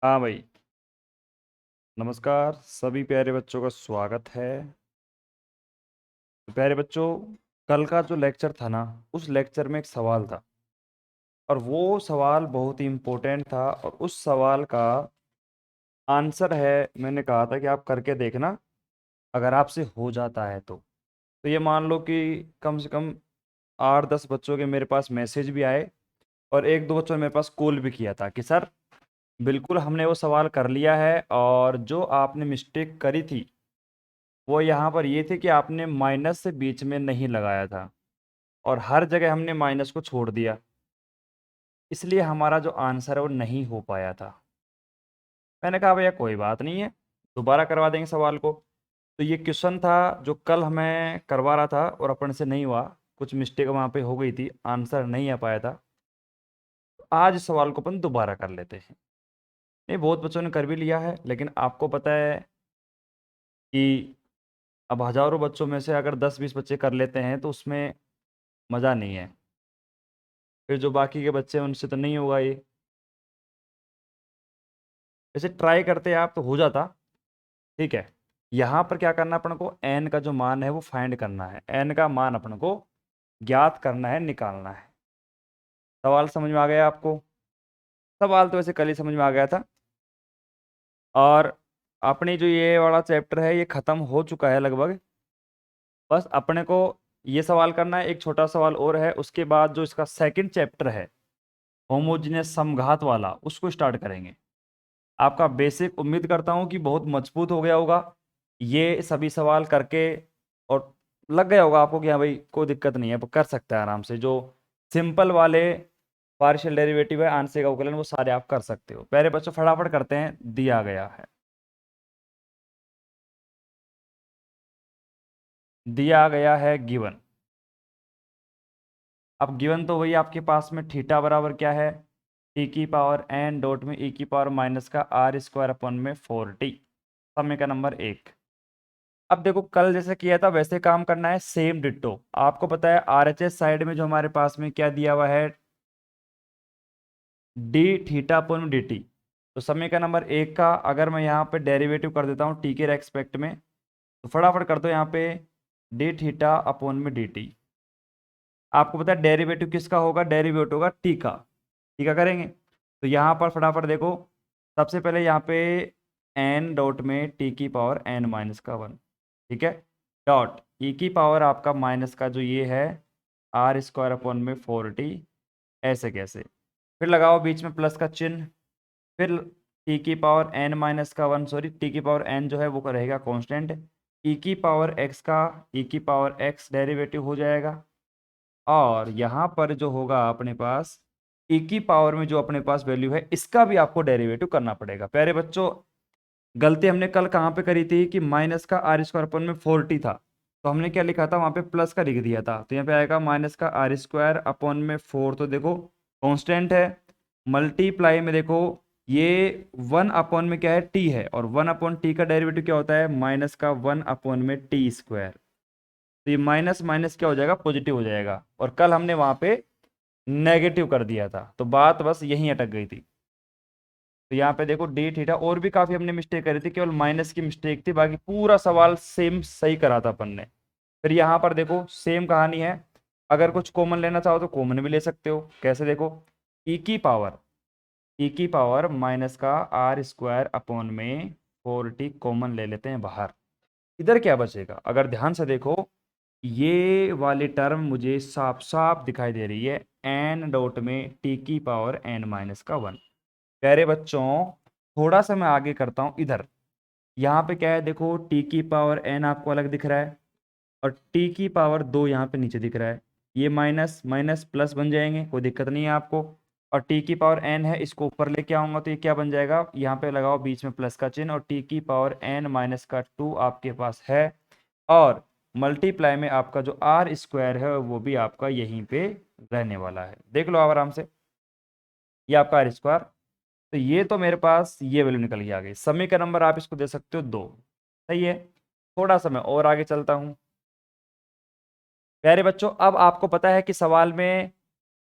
हाँ भाई। नमस्कार सभी प्यारे बच्चों का स्वागत है। तो प्यारे बच्चों, कल का जो लेक्चर था ना, उस लेक्चर में एक सवाल था और वो सवाल बहुत ही इम्पोर्टेंट था और उस सवाल का आंसर है, मैंने कहा था कि आप करके देखना, अगर आपसे हो जाता है तो ये मान लो कि कम से कम 8-10 बच्चों के मेरे पास मैसेज भी आए और एक दो बच्चों ने मेरे पास कॉल भी किया था कि सर बिल्कुल हमने वो सवाल कर लिया है और जो आपने मिस्टेक करी थी वो यहाँ पर ये थी कि आपने माइनस से बीच में नहीं लगाया था और हर जगह हमने माइनस को छोड़ दिया, इसलिए हमारा जो आंसर है वो नहीं हो पाया था। मैंने कहा भैया कोई बात नहीं है, दोबारा करवा देंगे सवाल को। तो ये क्वेश्चन था जो कल हमें करवा रहा था और अपन से नहीं हुआ, कुछ मिस्टेक वहाँ पे हो गई थी, आंसर नहीं आ पाया था। तो आज इस सवाल को अपन दोबारा कर लेते हैं। नहीं, बहुत बच्चों ने कर भी लिया है, लेकिन आपको पता है कि अब हज़ारों बच्चों में से अगर 10-20 बच्चे कर लेते हैं तो उसमें मज़ा नहीं है, फिर जो बाकी के बच्चे हैं उनसे तो नहीं होगा ये। वैसे ट्राई करते आप तो हो जाता। ठीक है, यहाँ पर क्या करना, अपन को एन का जो मान है वो फाइंड करना है, एन का मान अपन को ज्ञात करना है, निकालना है। सवाल समझ में आ गया आपको? सवाल तो वैसे कल ही समझ में आ गया था और अपनी जो ये वाला चैप्टर है ये ख़त्म हो चुका है लगभग। बस अपने को ये सवाल करना है, एक छोटा सवाल और है, उसके बाद जो इसका सेकंड चैप्टर है होमोजीनियस समघात वाला, उसको स्टार्ट करेंगे। आपका बेसिक उम्मीद करता हूँ कि बहुत मजबूत हो गया होगा ये सभी सवाल करके, और लग गया होगा आपको कि हाँ भाई कोई दिक्कत नहीं है, कर सकते हैं आराम से। जो सिंपल वाले पार्शियल डेरिवेटिव है, आंशिक अवकलन, वो सारे आप कर सकते हो। पहले बच्चों फटाफट करते हैं, दिया गया है, दिया गया है गिवन। अब गिवन तो वही आपके पास में थीटा बराबर क्या है, टी की पावर एन डॉट में ई की पावर माइनस का आर स्क्वायर अपन में 4t। समय का नंबर 1। अब देखो कल जैसे किया था वैसे काम करना है, सेम डिट्टो। आपको पता है आरएचएस साइड में जो हमारे पास में क्या दिया हुआ है, D theta upon D T. तो समय का नंबर 1 का अगर मैं यहाँ पे डेरिवेटिव कर देता हूँ टी के रेस्पेक्ट में, तो फटाफट कर दो यहाँ पे डी थीटा अपॉन में डी टी। आपको पता है डेरिवेटिव किसका होगा, डेरिवेटिव होगा टी का। टी का करेंगे तो यहाँ पर फटाफट देखो, सबसे पहले यहाँ पे एन डॉट में टी की पावर एन माइनस का 1, ठीक है, डॉट ई की पावर आपका माइनस का जो ये है आर स्क्वायर अपॉन में 4t, ऐसे कैसे, फिर लगाओ बीच में प्लस का चिन्ह, फिर टी की पावर एन माइनस का 1, सॉरी टी की पावर एन जो है वो रहेगा कांस्टेंट, ई की पावर एक्स का ई की पावर एक्स डेरिवेटिव हो जाएगा। और यहाँ पर जो होगा अपने पास ई की पावर में जो अपने पास वैल्यू है इसका भी आपको डेरिवेटिव करना पड़ेगा। प्यारे बच्चों, गलती हमने कल कहाँ पे करी थी कि माइनस का आर स्क्वायर अपन में 4t था, तो हमने क्या लिखा था वहां पे प्लस का लिख दिया था, तो यहाँ पे आएगा माइनस का आर स्क्वायर अपॉन में 4, तो देखो कांस्टेंट है, मल्टीप्लाई में देखो ये 1 अपॉन में क्या है, टी है, और 1 अपॉन टी का डेरिवेटिव क्या होता है, माइनस का 1 अपॉन में टी स्क्वायर। तो ये माइनस माइनस क्या हो जाएगा, पॉजिटिव हो जाएगा, और कल हमने वहां पे नेगेटिव कर दिया था, तो बात बस यहीं अटक गई थी। तो यहाँ पे देखो डी थीटा, और भी काफी हमने मिस्टेक करी थी, केवल माइनस की मिस्टेक थी, बाकी पूरा सवाल सेम सही करा था अपन ने। फिर यहाँ पर देखो सेम कहानी है, अगर कुछ कॉमन लेना चाहो तो कॉमन भी ले सकते हो। कैसे, देखो ई की पावर माइनस का आर स्क्वायर अपॉन में 4t कॉमन ले लेते हैं बाहर। इधर क्या बचेगा, अगर ध्यान से देखो ये वाली टर्म मुझे साफ साफ दिखाई दे रही है, एन डॉट में टी की पावर एन माइनस का 1। प्यारे बच्चों, थोड़ा सा मैं आगे करता हूं इधर, यहाँ पे क्या है देखो, टी की पावर एन आपको अलग दिख रहा है और टी की पावर 2 यहाँ पे नीचे दिख रहा है, ये माइनस माइनस प्लस बन जाएंगे, कोई दिक्कत नहीं है आपको। और टी की पावर एन है, इसको ऊपर लेके आऊंगा तो ये क्या बन जाएगा, यहाँ पे लगाओ बीच में प्लस का चिन्ह, और टी की पावर एन माइनस का 2 आपके पास है, और मल्टीप्लाई में आपका जो आर स्क्वायर है वो भी आपका यहीं पे रहने वाला है। देख लो आप आराम से, ये आपका आर स्क्वायर, तो ये तो मेरे पास ये वैल्यू निकल के आ गई। समय का नंबर आप इसको दे सकते हो 2, सही है। थोड़ा सा मैं और आगे चलता हूं। प्यारे बच्चों, अब आपको पता है कि सवाल में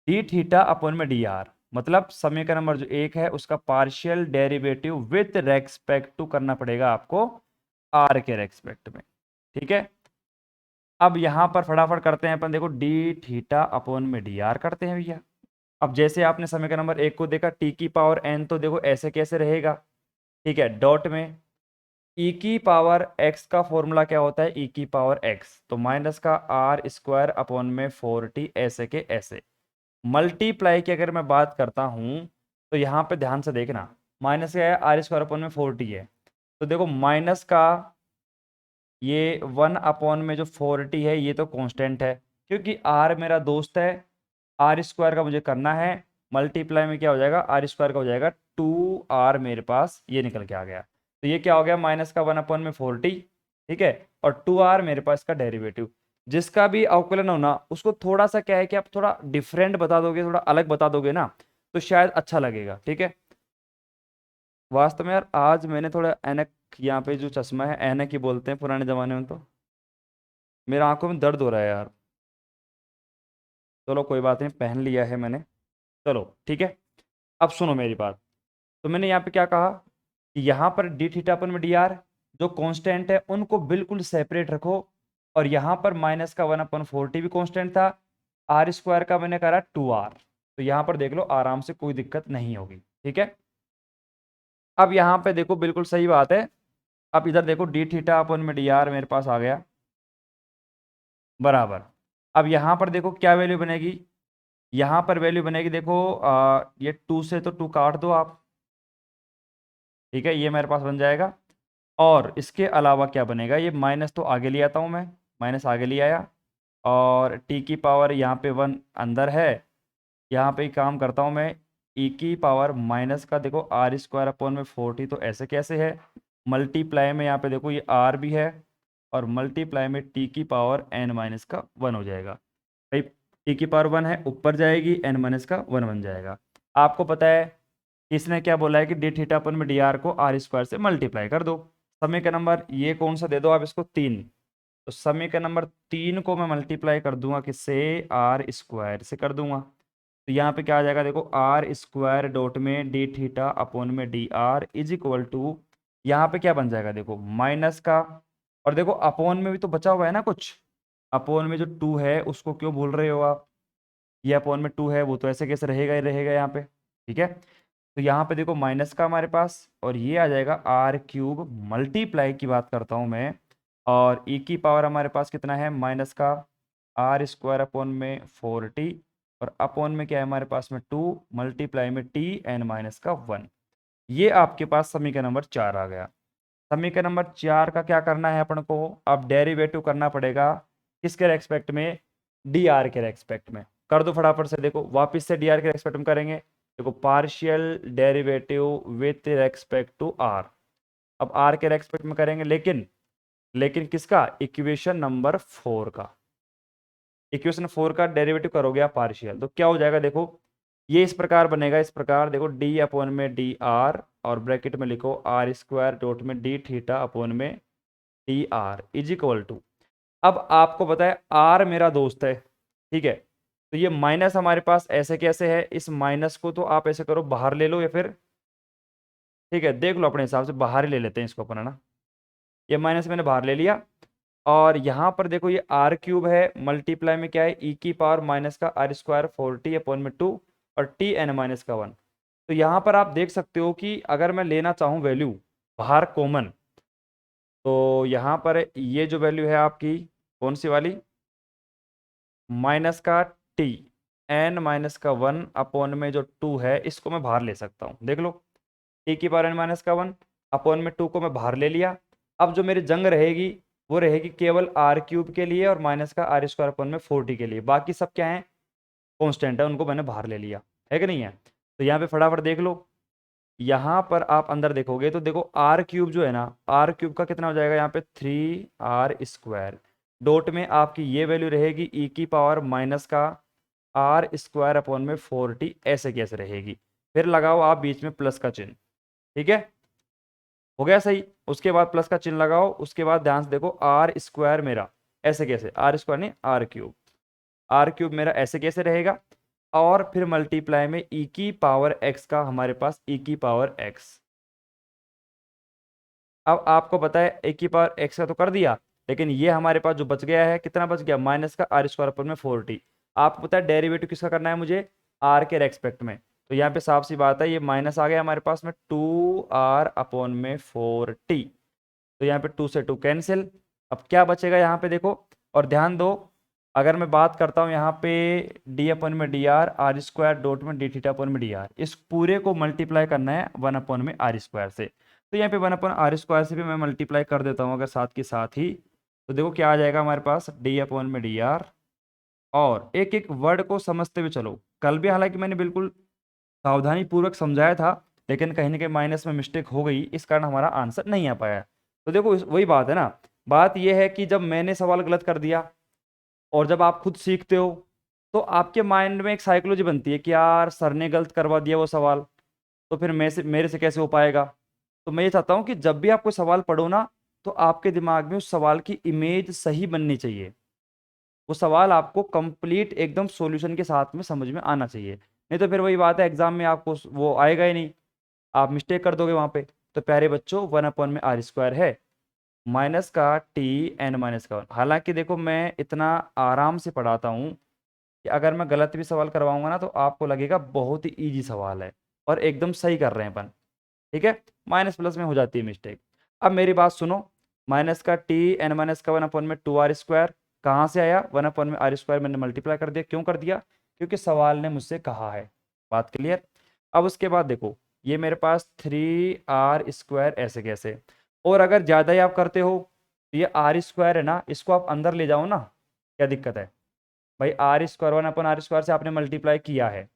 डी थीटा अपॉन में डी आर, मतलब समीकरण नंबर जो 1 है उसका partial derivative with respect to करना पड़ेगा आपको आर के रेस्पेक्ट में। ठीक है, अब यहां पर फटाफट करते हैं अपन, देखो डी थीटा अपॉन में डी आर करते हैं भैया। अब जैसे आपने समीकरण नंबर 1 को देखा, टी की पावर एन, तो देखो ऐसे कैसे रहेगा, ठीक है, डॉट में ई की पावर एक्स का फॉर्मूला क्या होता है, ई की पावर एक्स, तो माइनस का आर स्क्वायर अपॉन में 4t, ऐसे के ऐसे। मल्टीप्लाई की अगर मैं बात करता हूं तो यहां पे ध्यान से देखना, माइनस क्या है, आर स्क्वायर अपॉन में 4t है, तो देखो माइनस का ये 1 अपॉन में जो 4t है ये तो कांस्टेंट है, क्योंकि आर मेरा दोस्त है, आर स्क्वायर का मुझे करना है, मल्टीप्लाई में क्या हो जाएगा, आर स्क्वायर का हो जाएगा 2r, मेरे पास ये निकल के आ गया, तो ये क्या हो गया, माइनस का 1 अपॉन में 4t, ठीक है, और 2r मेरे पास का डेरिवेटिव। जिसका भी अवकलन होना उसको थोड़ा सा क्या है कि आप थोड़ा डिफरेंट बता दोगे, थोड़ा अलग बता दोगे ना, तो शायद अच्छा लगेगा। ठीक है, वास्तव में यार आज मैंने थोड़ा ऐनक, यहाँ पे जो चश्मा है ऐनक ही बोलते हैं पुराने जमाने में, तो मेरे आंखों में दर्द हो रहा है यार। चलो कोई बात नहीं, पहन लिया है मैंने, चलो ठीक है। अब सुनो मेरी बात, तो मैंने यहाँ पे क्या कहा कि यहाँ पर डी थीटा अपन में डी आर जो कांस्टेंट है उनको बिल्कुल सेपरेट रखो, और यहाँ पर माइनस का 1 अपन 4t भी कांस्टेंट था, आर स्क्वायर का मैंने करा 2r, तो यहाँ पर देख लो आराम से, कोई दिक्कत नहीं होगी। ठीक है, अब यहाँ पे देखो बिल्कुल सही बात है, अब इधर देखो डी थीटा अपन में डी आर मेरे पास आ गया बराबर। अब यहाँ पर देखो क्या वैल्यू बनेगी, यहाँ पर वैल्यू बनेगी, देखो ये 2 से तो 2 काट दो आप, ठीक है, ये मेरे पास बन जाएगा, और इसके अलावा क्या बनेगा, ये माइनस तो आगे ले आता हूँ मैं, माइनस आगे ले आया, और टी की पावर यहाँ पे 1 अंदर है, यहाँ पे एक काम करता हूँ मैं, ई की पावर माइनस का देखो आर स्क्वायर अपॉन में 4t, तो ऐसे कैसे है, मल्टीप्लाई में यहाँ पे देखो ये आर भी है, और मल्टीप्लाई में टी की पावर एन माइनस का 1 हो जाएगा भाई, टी की पावर 1 है ऊपर जाएगी, एन माइनस का 1 बन जाएगा। आपको पता है इसने क्या बोला है कि डी थीटा अपन में डी आर को आर स्क्वायर से मल्टीप्लाई कर दो। समीकरण नंबर ये कौन सा दे दो आप इसको, 3, तो समीकरण नंबर 3 को मैं मल्टीप्लाई कर दूंगा किससे, आर स्क्वायर से कर दूंगा, तो यहाँ पे क्या आ जाएगा, देखो आर स्क्वायर डॉट में डी थीटा अपॉन में d r is equal to, यहाँ पे क्या बन जाएगा, देखो माइनस का, और देखो अपॉन में भी तो बचा हुआ है ना कुछ, अपॉन में जो 2 है उसको क्यों भूल रहे हो आप, ये अपॉन में 2 है वो तो ऐसे कैसे रहेगा ही रहेगा यहाँ पे। ठीक है, तो यहाँ पे देखो माइनस का हमारे पास, और ये आ जाएगा आर क्यूब, मल्टीप्लाई की बात करता हूँ मैं, और ई की पावर हमारे पास कितना है, माइनस का आर स्क्वायर अपॉन में 4t, और अपॉन में क्या है हमारे पास में 2, मल्टीप्लाई में टी एन माइनस का 1। ये आपके पास समीकरण नंबर 4 आ गया। समीकरण नंबर 4 का क्या करना है अपन को, अब डेरिवेटिव करना पड़ेगा किसके रेस्पेक्ट में, डी आर के रेस्पेक्ट में। कर दो फटाफट से, देखो वापस से डी आर के रेस्पेक्ट में करेंगे, देखो partial derivative with respect to r, अब आर के रेस्पेक्ट में करेंगे, लेकिन लेकिन किसका, इक्वेशन नंबर 4 का, इक्वेशन 4 का डेरिवेटिव करोगे आप पार्शियल, तो क्या हो जाएगा, देखो ये इस प्रकार बनेगा, इस प्रकार देखो डी अपॉन में डी आर, और ब्रैकेट में लिखो आर स्क्वायर डॉट में डी थीटा अपॉन में d r is equal to, अब आपको पता है आर मेरा दोस्त है, ठीक है, तो ये माइनस हमारे पास ऐसे कैसे है, इस माइनस को तो आप ऐसे करो बाहर ले लो, या फिर ठीक है देख लो अपने हिसाब से, बाहर ही ले लेते हैं इसको अपन, है ना, ये माइनस मैंने बाहर ले लिया, और यहाँ पर देखो ये आर क्यूब है, मल्टीप्लाई में क्या है, ई की पावर माइनस का आर स्क्वायर 4t अपॉन में 2, और टी एन माइनस का 1, तो यहाँ पर आप देख सकते हो कि अगर मैं लेना चाहूँ वैल्यू बाहर कॉमन, तो यहाँ पर ये जो वैल्यू है आपकी कौन सी वाली, माइनस का टी एन माइनस का 1 अपॉन में जो 2 है इसको मैं बाहर ले सकता हूँ, देख लो टी की पावर एन माइनस का 1 अपॉन में 2 को मैं बाहर ले लिया। अब जो मेरी जंग रहेगी वो रहेगी केवल आर क्यूब के लिए, और माइनस का आर स्क्वायर अपॉन में 4t के लिए, बाकी सब क्या है कॉन्स्टेंट है, उनको मैंने बाहर ले लिया है कि नहीं है। तो यहाँ पे फटाफट देख लो, यहाँ पर आप अंदर देखोगे तो देखो आर क्यूब जो है ना, आर क्यूब का कितना हो जाएगा यहाँ पे 3r स्क्वायर, डॉट में आपकी ये वैल्यू रहेगी ई की पावर माइनस का आर स्क्वायर अपॉन में 4t, ऐसे कैसे रहेगी, फिर लगाओ आप बीच में प्लस का चिन्ह, ठीक है, हो गया सही, उसके बाद प्लस का चिन्ह लगाओ, उसके बाद ध्यान से देखो आर स्क्वायर मेरा ऐसे कैसे, आर स्क्वायर नहीं आर क्यूब, आर क्यूब मेरा ऐसे कैसे रहेगा, और फिर मल्टीप्लाई में ई की पावर एक्स का हमारे पास ई की पावर एक्स। अब आपको पता है ए की पावर एक्स का तो कर दिया, लेकिन ये हमारे पास जो बच गया है, कितना बच गया, माइनस का आर स्क्वायर अपन में 4t। आपको पता है डेरिवेटिव किसका करना है मुझे, आर के रेस्पेक्ट में। तो यहाँ पे साफ सी बात है, ये माइनस आ गया हमारे पास में 2r अपॉन में 4t। तो यहाँ पे 2 से 2 कैंसिल। अब क्या बचेगा यहाँ पे देखो, और ध्यान दो, अगर मैं बात करता हूँ यहाँ पे डी अपन में d r, r square dot में डी थीटा अपन में डी आर, इस पूरे को मल्टीप्लाई करना है 1 अपन में आर स्क्वायर से। तो यहाँ पे 1 अपन आर स्क्वायर से भी मैं मल्टीप्लाई कर देता हूँ अगर साथ के साथ ही। तो देखो क्या आ जाएगा हमारे पास, डी अपन में डी आर। और एक एक वर्ड को समझते हुए चलो, कल भी हालांकि मैंने बिल्कुल सावधानी पूर्वक समझाया था, लेकिन कहीं ना कहीं माइनस में मिस्टेक हो गई, इस कारण हमारा आंसर नहीं आ पाया। तो देखो वही बात है ना, बात यह है कि जब मैंने सवाल गलत कर दिया और जब आप खुद सीखते हो, तो आपके माइंड में एक साइकोलॉजी बनती है कि यार सर ने गलत करवा दिया वो सवाल, तो फिर मेरे से कैसे हो पाएगा। तो मैं ये चाहता हूं कि जब भी आप कोई सवाल पढ़ो ना, तो आपके दिमाग में उस सवाल की इमेज सही बननी चाहिए। वो सवाल आपको कंप्लीट एकदम सॉल्यूशन के साथ में समझ में आना चाहिए, नहीं तो फिर वही बात है, एग्जाम में आपको वो आएगा ही नहीं, आप मिस्टेक कर दोगे वहां पे। तो प्यारे बच्चों, 1 अपॉन में आर स्क्वायर है, माइनस का टी एन माइनस का 1। हालांकि देखो मैं इतना आराम से पढ़ाता हूँ कि अगर मैं गलत भी सवाल करवाऊंगा ना, तो आपको लगेगा बहुत ही इजी सवाल है और एकदम सही कर रहे हैं अपन। ठीक है, माइनस प्लस में हो जाती है मिस्टेक। अब मेरी बात सुनो, माइनस का टी एन माइनस का 1 अपॉन में 2r स्क्वायर कहाँ से आया, 1 अपॉन में आर स्क्वायर मैंने मल्टीप्लाई कर दिया। क्यों कर दिया, क्योंकि सवाल ने मुझसे कहा है। बात क्लियर। अब उसके बाद देखो, ये मेरे पास 3r स्क्वायर ऐसे कैसे, और अगर ज़्यादा ही आप करते हो, तो ये आर स्क्वायर है ना, इसको आप अंदर ले जाओ ना, क्या दिक्कत है भाई। R square 1 upon r square से आपने मल्टीप्लाई किया है,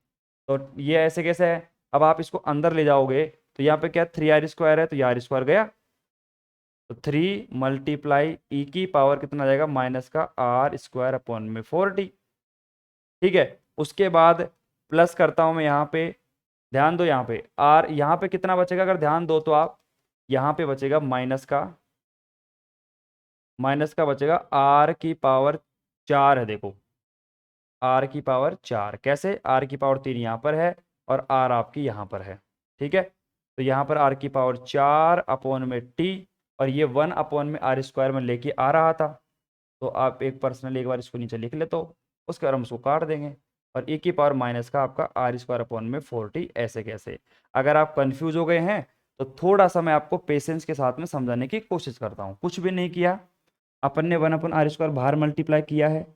तो ये ऐसे कैसे है। अब आप इसको अंदर ले जाओगे, तो यहाँ पे क्या 3r स्क्वायर है, तो ये आर स्क्वायर गया, तो 3 × ई की पावर कितना आ जाएगा, माइनस का आर स्क्वायर अपॉन में 4t। ठीक है, उसके बाद प्लस करता हूं मैं यहाँ पे, ध्यान दो यहाँ पे आर, यहाँ पे कितना बचेगा, अगर ध्यान दो तो आप, यहाँ पे बचेगा माइनस का बचेगा आर की पावर 4 है। देखो आर की पावर 4 कैसे, आर की पावर 3 यहाँ पर है और आर आपकी यहाँ पर है। ठीक है, तो यहाँ पर आर की पावर 4 अपॉन में टी, और ये 1 अपॉन में आर स्क्वायर में लेके आ रहा था, तो आप एक पर्सनल एक बार इसको नीचे लिख ले, तो उसके बाद हम उसको काट देंगे। और ए की पावर माइनस का आपका आर स्क्वायर अपॉन में 40 ऐसे कैसे। अगर आप कंफ्यूज हो गए हैं, तो थोड़ा सा मैं आपको पेशेंस के साथ में समझाने की कोशिश करता हूँ। कुछ भी नहीं किया, अपन ने 1 अपॉन आर स्क्वायर बाहर मल्टीप्लाई किया है,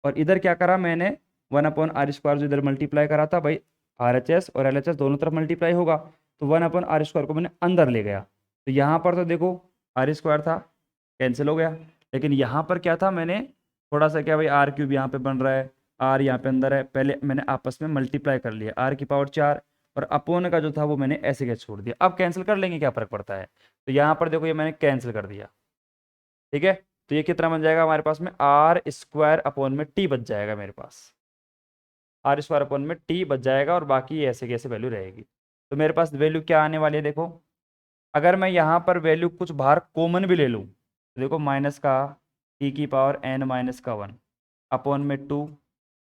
और इधर क्या करा मैंने, 1 अपॉन आर स्क्वायर जो इधर मल्टीप्लाई करा था भाई, आर एच एस और एल एच एस दोनों तरफ मल्टीप्लाई होगा, तो 1 अपॉन आर स्क्वायर को मैंने अंदर ले गया। तो यहाँ पर तो देखो आर स्क्वायर था, कैंसिल हो गया, लेकिन यहाँ पर क्या था, मैंने थोड़ा सा क्या भाई, आर क्यूब यहाँ पे बन रहा है, आर यहाँ पे अंदर है, पहले मैंने आपस में मल्टीप्लाई कर लिया, आर की पावर 4, और अपोन का जो था वो मैंने ऐसे क्या छोड़ दिया। अब कैंसिल कर लेंगे, क्या फर्क पड़ता है। तो यहाँ पर देखो ये मैंने कैंसिल कर दिया। ठीक है, तो ये कितना बन जाएगा हमारे पास में, आर स्क्वायर अपॉन में टी बच जाएगा मेरे पास, आर स्क्वायर अपॉन में टी बच जाएगा, और बाकी ऐसे कैसे वैल्यू रहेगी। तो मेरे पास वैल्यू क्या आने वाली है देखो, अगर मैं यहाँ पर वैल्यू कुछ बाहर कॉमन भी ले लूँ, तो देखो माइनस का ई की पावर एन माइनस का 1 अपॉन में 2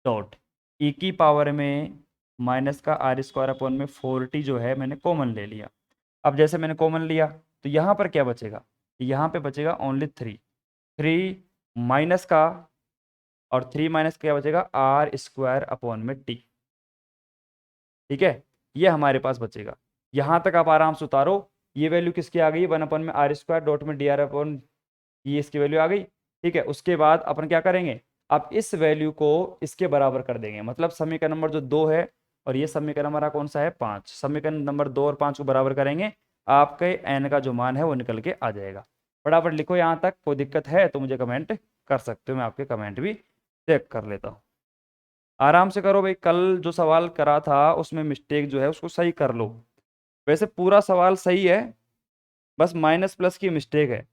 डॉट ई की पावर में माइनस का आर स्क्वायर अपॉन में 4t जो है मैंने कॉमन ले लिया। अब जैसे मैंने कॉमन लिया, तो यहाँ पर क्या बचेगा, यहाँ पे बचेगा ओनली 3 माइनस का, और 3 माइनस क्या बचेगा, आर स्क्वायर अपॉन में टी। ठीक है, ये हमारे पास बचेगा। यहाँ तक आप आराम से उतारो, ये वैल्यू किसकी आ गई, 1 अपॉन में आर स्क्वायर डॉट में डी आर अपॉन, ये इसकी वैल्यू आ गई। ठीक है, उसके बाद अपन क्या करेंगे, अब इस वैल्यू को इसके बराबर कर देंगे, मतलब समीकरण नंबर जो 2 है, और ये समीकरण हमारा कौन सा है, 5, समीकरण नंबर 2 और 5 को बराबर करेंगे, आपके एन का जो मान है वो निकल के आ जाएगा। फटाफट लिखो यहाँ तक, कोई दिक्कत है तो मुझे कमेंट कर सकते हो, मैं आपके कमेंट भी चेक कर लेता हूँ। आराम से करो भाई, कल जो सवाल करा था उसमें मिस्टेक जो है उसको सही कर लो। वैसे पूरा सवाल सही है, बस माइनस प्लस की मिस्टेक है।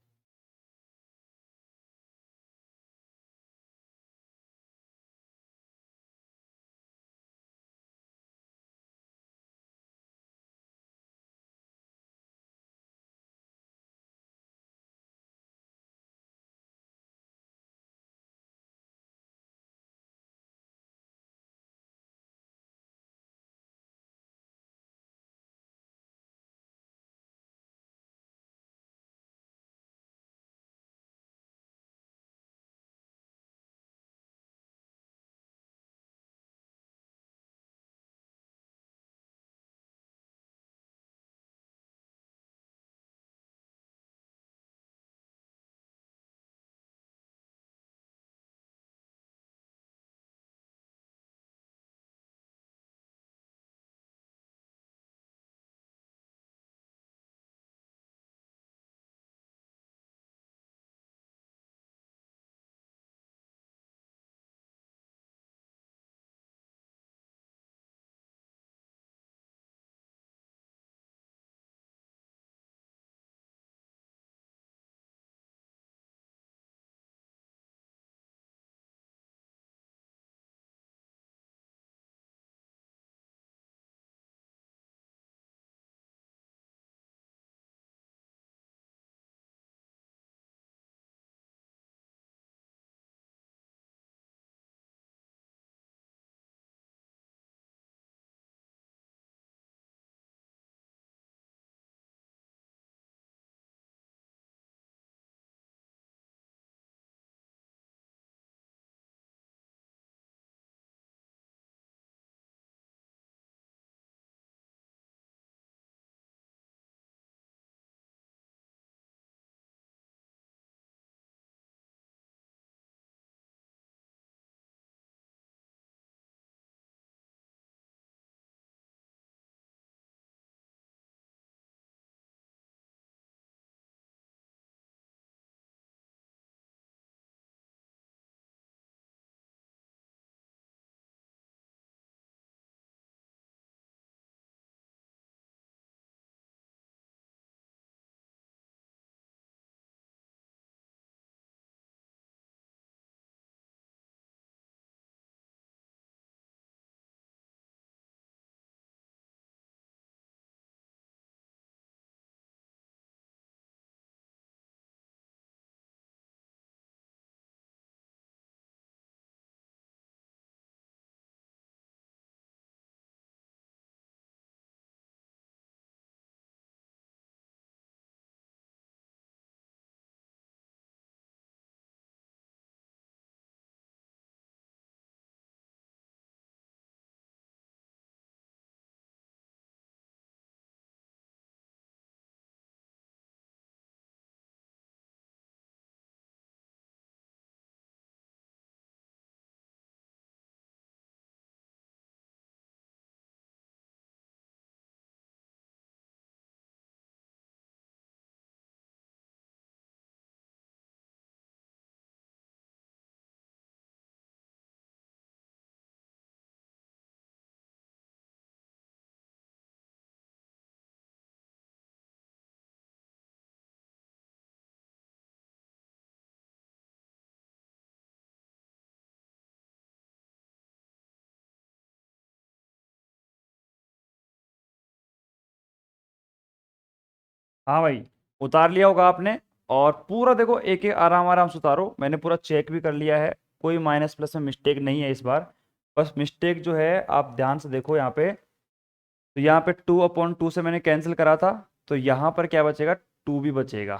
हाँ भाई, उतार लिया होगा आपने। और पूरा देखो एक एक आराम आराम से उतारो, मैंने पूरा चेक भी कर लिया है, कोई माइनस प्लस में मिस्टेक नहीं है इस बार। बस मिस्टेक जो है आप ध्यान से देखो यहाँ पे, तो यहाँ पे 2/2 से मैंने कैंसिल करा था, तो यहाँ पर क्या बचेगा, 2 भी बचेगा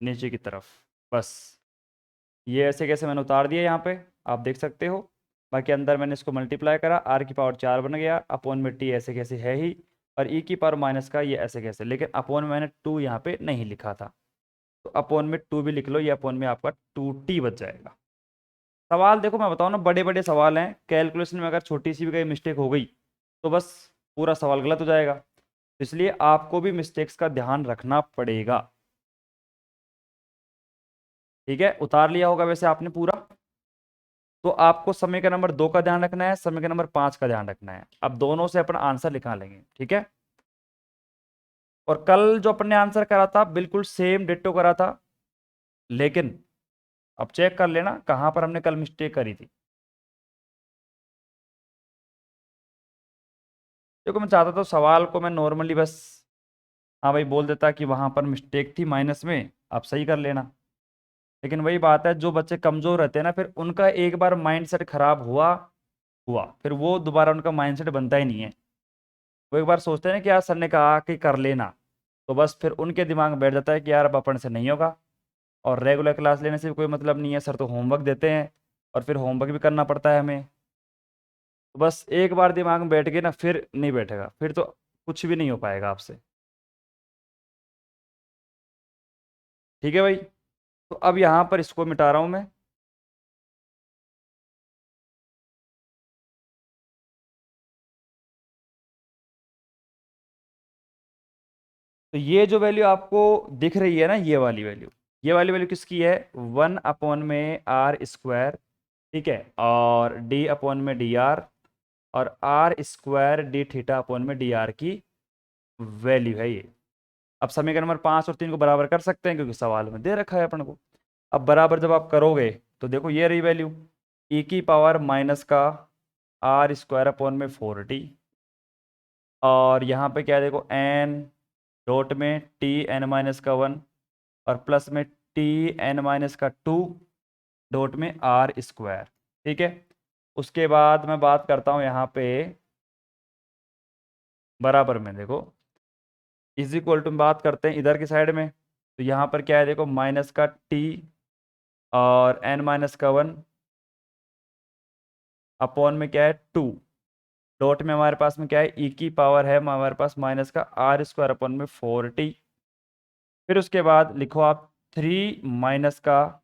नीचे की तरफ। बस ये ऐसे कैसे मैंने उतार दिया यहाँ पे, आप देख सकते हो। बाकी अंदर मैंने इसको मल्टीप्लाई करा, r⁴ बन गया, अपॉन में t ऐसे कैसे है ही, और e⁻ का ये ऐसे कैसे, लेकिन अपॉन में मैंने 2 यहाँ पे नहीं लिखा था, तो अपॉन में 2 भी लिख लो, ये अपॉन में आपका 2t बच जाएगा। सवाल देखो मैं बताऊँ ना, बड़े बड़े सवाल हैं, कैलकुलेशन में अगर छोटी सी भी कहीं मिस्टेक हो गई तो बस पूरा सवाल गलत हो जाएगा, इसलिए आपको भी मिस्टेक्स का ध्यान रखना पड़ेगा। ठीक है, उतार लिया होगा वैसे आपने पूरा। तो आपको समीकरण नंबर 2 का ध्यान रखना है, समीकरण नंबर 5 का ध्यान रखना है। अब दोनों से अपन आंसर लिखा लेंगे, ठीक है। और कल जो अपन ने आंसर करा था बिल्कुल सेम डिट्टो करा था, लेकिन अब चेक कर लेना कहां पर हमने कल मिस्टेक करी थी। देखो मैं चाहता था सवाल को मैं नॉर्मली बस हाँ भाई बोल देता कि वहां पर मिस्टेक थी माइनस में, आप सही कर लेना। लेकिन वही बात है, जो बच्चे कमजोर रहते हैं ना, फिर उनका एक बार माइंडसेट खराब हुआ हुआ फिर वो दोबारा उनका माइंडसेट बनता ही नहीं है। वो एक बार सोचते हैं कि यार सर ने कहा कि कर लेना, तो बस फिर उनके दिमाग में बैठ जाता है कि यार अब अपन से नहीं होगा। और रेगुलर क्लास लेने से भी कोई मतलब नहीं है, सर तो होमवर्क देते हैं और फिर होमवर्क भी करना पड़ता है हमें। तो बस एक बार दिमाग में बैठ गए ना, फिर नहीं बैठेगा, फिर तो कुछ भी नहीं हो पाएगा आपसे। ठीक है भाई, तो अब यहाँ पर इसको मिटा रहा हूँ मैं। तो ये जो वैल्यू आपको दिख रही है ना, ये वाली वैल्यू किसकी है, 1/में r², ठीक है, और d/dr, और r²d θ/dr की वैल्यू है ये। अब समीकरण नंबर 5 और 3 को बराबर कर सकते हैं क्योंकि सवाल में दे रखा है अपन को। अब बराबर जब आप करोगे तो देखो ये रही वैल्यू, e⁻ का r²/4t, और यहाँ पे क्या है देखो n डॉट में Tn-1, और प्लस में Tn-2 डॉट में r²। ठीक है, उसके बाद मैं बात करता हूँ यहाँ पे बराबर में, देखो इज इक्वल टू बात करते हैं इधर की साइड में, तो यहाँ पर क्या है देखो माइनस का t और n-1 अपॉन में क्या है 2 डॉट में हमारे पास में क्या है e की पावर है हमारे पास माइनस का r²/4t। फिर उसके बाद लिखो आप 3 माइनस का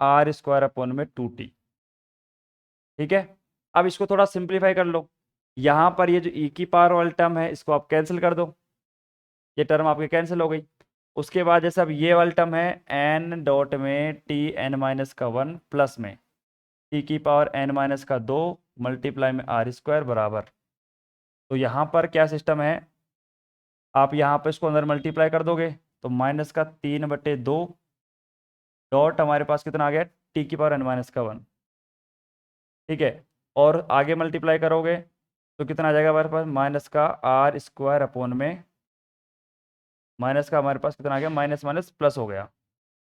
r²/2t। ठीक है, अब इसको थोड़ा सिंप्लीफाई कर लो, यहाँ पर ये जो e की पावर वाली टर्म है इसको आप कैंसिल कर दो, ये टर्म आपकी कैंसिल हो गई। उसके बाद जैसे अब ये वाली टर्म है n डॉट में Tn-1 प्लस में t की पावर n-2 मल्टीप्लाई में r² बराबर। तो यहाँ पर क्या सिस्टम है, आप यहाँ पर इसको अंदर मल्टीप्लाई कर दोगे तो -3/2 डॉट हमारे पास कितना आ गया t की पावर n-1। ठीक है, और आगे मल्टीप्लाई करोगे तो कितना आ जाएगा हमारे पास माइनस का r² अपॉन में माइनस का हमारे पास कितना आ गया माइनस माइनस प्लस हो गया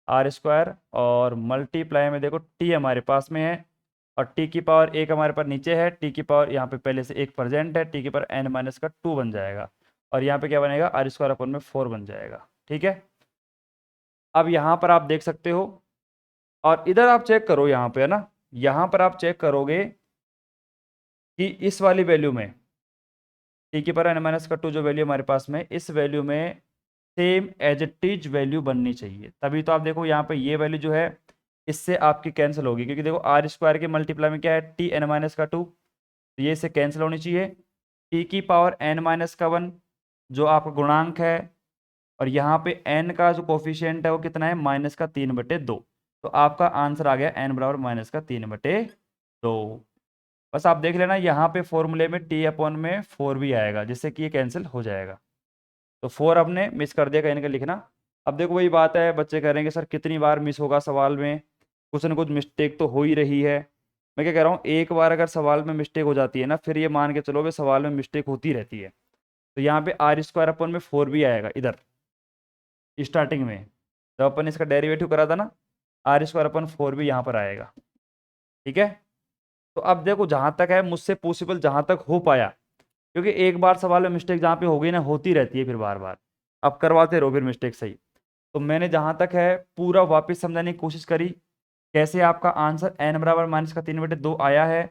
r², और मल्टीप्लाई में देखो t हमारे पास में है और t की पावर 1 हमारे पास नीचे है, t की पावर यहाँ पे पहले से 1 प्रेजेंट है, t की पावर n-2 बन जाएगा, और यहाँ पे क्या बनेगा r² अपॉन में 4 बन जाएगा। ठीक है, अब यहाँ पर आप देख सकते हो, और इधर आप चेक करो यहाँ पे है ना, यहाँ पर आप चेक करोगे कि इस वाली वैल्यू में t की पावर n-2 जो वैल्यू हमारे पास में, इस वैल्यू में same as it is value बननी चाहिए, तभी तो आप देखो यहाँ पे ये वैल्यू जो है इससे आपकी कैंसिल होगी, क्योंकि देखो r² के मल्टीप्लाई में क्या है Tn-2, तो ये इससे कैंसिल होनी चाहिए। t की पावर n-1 जो आपका गुणांक है, और यहाँ पे n का जो कोफिशिएंट है वो कितना है -3/2, तो आपका आंसर आ गया n बराबर -3/2। बस आप देख लेना यहाँ पे फॉर्मूले में t/4 भी आएगा, जिससे कि ये कैंसिल हो जाएगा। तो 4 आपने मिस कर दिया कहीं ना कहीं लिखना। अब देखो वही बात है, बच्चे करेंगे सर कितनी बार मिस होगा सवाल में, कुछ ना कुछ मिस्टेक तो हो ही रही है। मैं क्या कह रहा हूँ, एक बार अगर सवाल में मिस्टेक हो जाती है ना, फिर ये मान के चलो भी सवाल में मिस्टेक होती रहती है। तो यहाँ पे r² अपॉन में 4 भी आएगा इधर, स्टार्टिंग में जब अपन इसका डेरिवेटिव करा था ना, आर स्क्वायर अपन 4 भी यहाँ पर आएगा। ठीक है, तो अब देखो जहां तक है मुझसे पॉसिबल, जहां तक हो पाया, क्योंकि एक बार सवाल में मिस्टेक जहाँ पे हो गई ना, होती रहती है फिर बार बार, अब करवाते रहो फिर मिस्टेक सही। तो मैंने जहां तक है पूरा वापस समझाने की कोशिश करी, कैसे आपका आंसर n बराबर -3/2 आया है,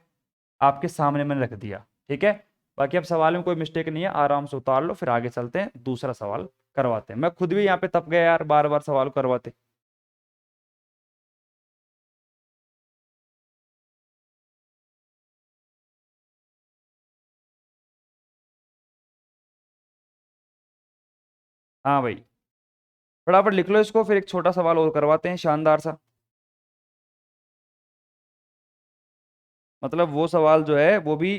आपके सामने मैंने रख दिया। ठीक है, बाकी अब सवाल में कोई मिस्टेक नहीं है, आराम से उतार लो, फिर आगे चलते हैं, दूसरा सवाल करवाते हैं। मैं खुद भी यहाँ पे तप गया यार, बार बार सवाल करवाते। हाँ भाई, फटाफट लिख लो इसको, फिर एक छोटा सवाल और करवाते हैं शानदार सा। मतलब वो सवाल जो है वो भी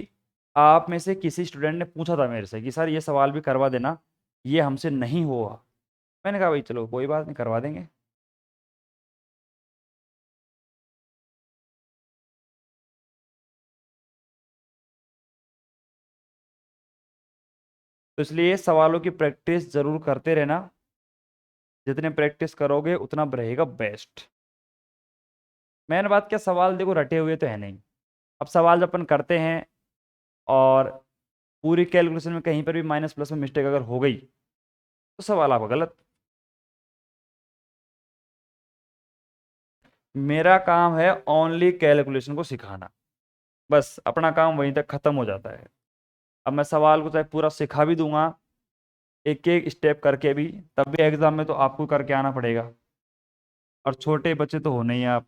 आप में से किसी स्टूडेंट ने पूछा था मेरे से कि सर ये सवाल भी करवा देना, ये हमसे नहीं हुआ। मैंने कहा भाई चलो कोई बात नहीं, करवा देंगे। तो इसलिए सवालों की प्रैक्टिस जरूर करते रहना, जितने प्रैक्टिस करोगे उतना रहेगा बेस्ट। मैंने बात क्या, सवाल देखो रटे हुए तो है नहीं। अब सवाल जब अपन करते हैं और पूरी कैलकुलेशन में कहीं पर भी माइनस प्लस में मिस्टेक अगर हो गई तो सवाल आपका गलत। मेरा काम है ओनली कैलकुलेशन को सिखाना, बस अपना काम वहीं तक खत्म हो जाता है। अब मैं सवाल को चाहे पूरा सिखा भी दूंगा एक एक स्टेप करके भी, तब भी एग्जाम में तो आपको करके आना पड़ेगा, और छोटे बच्चे तो हो नहीं आप।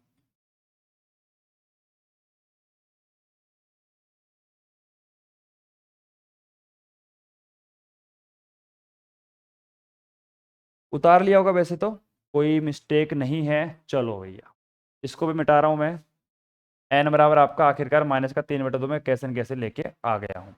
उतार लिया होगा वैसे तो, कोई मिस्टेक नहीं है। चलो भैया, इसको भी मिटा रहा हूं मैं। एन बराबर आपका आखिरकार -3/2 में कैसे न कैसे लेके आ गया हूं।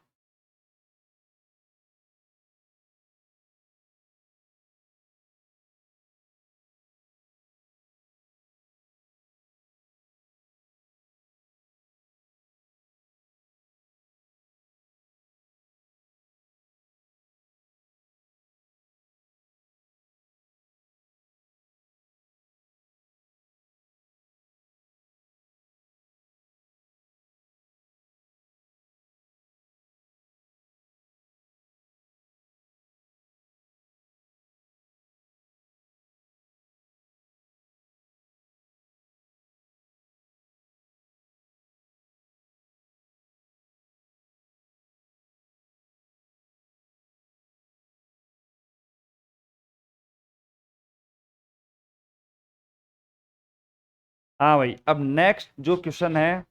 हाँ भाई, अब नेक्स्ट जो क्वेश्चन है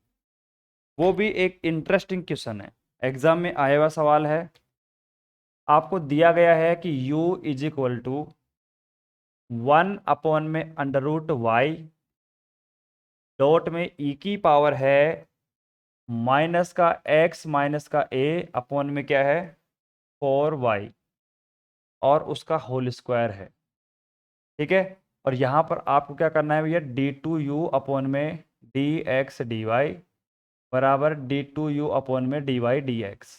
वो भी एक इंटरेस्टिंग क्वेश्चन है, एग्जाम में आया हुआ सवाल है। आपको दिया गया है कि u इज इक्वल टू 1 में √y डॉट में e की पावर है माइनस का x माइनस का a अपॉन में क्या है 4y, और उसका होल स्क्वायर है। ठीक है, और यहां पर आपको क्या करना है भैया, d2u अपॉन में dx dy बराबर d2u अपॉन में dy dx,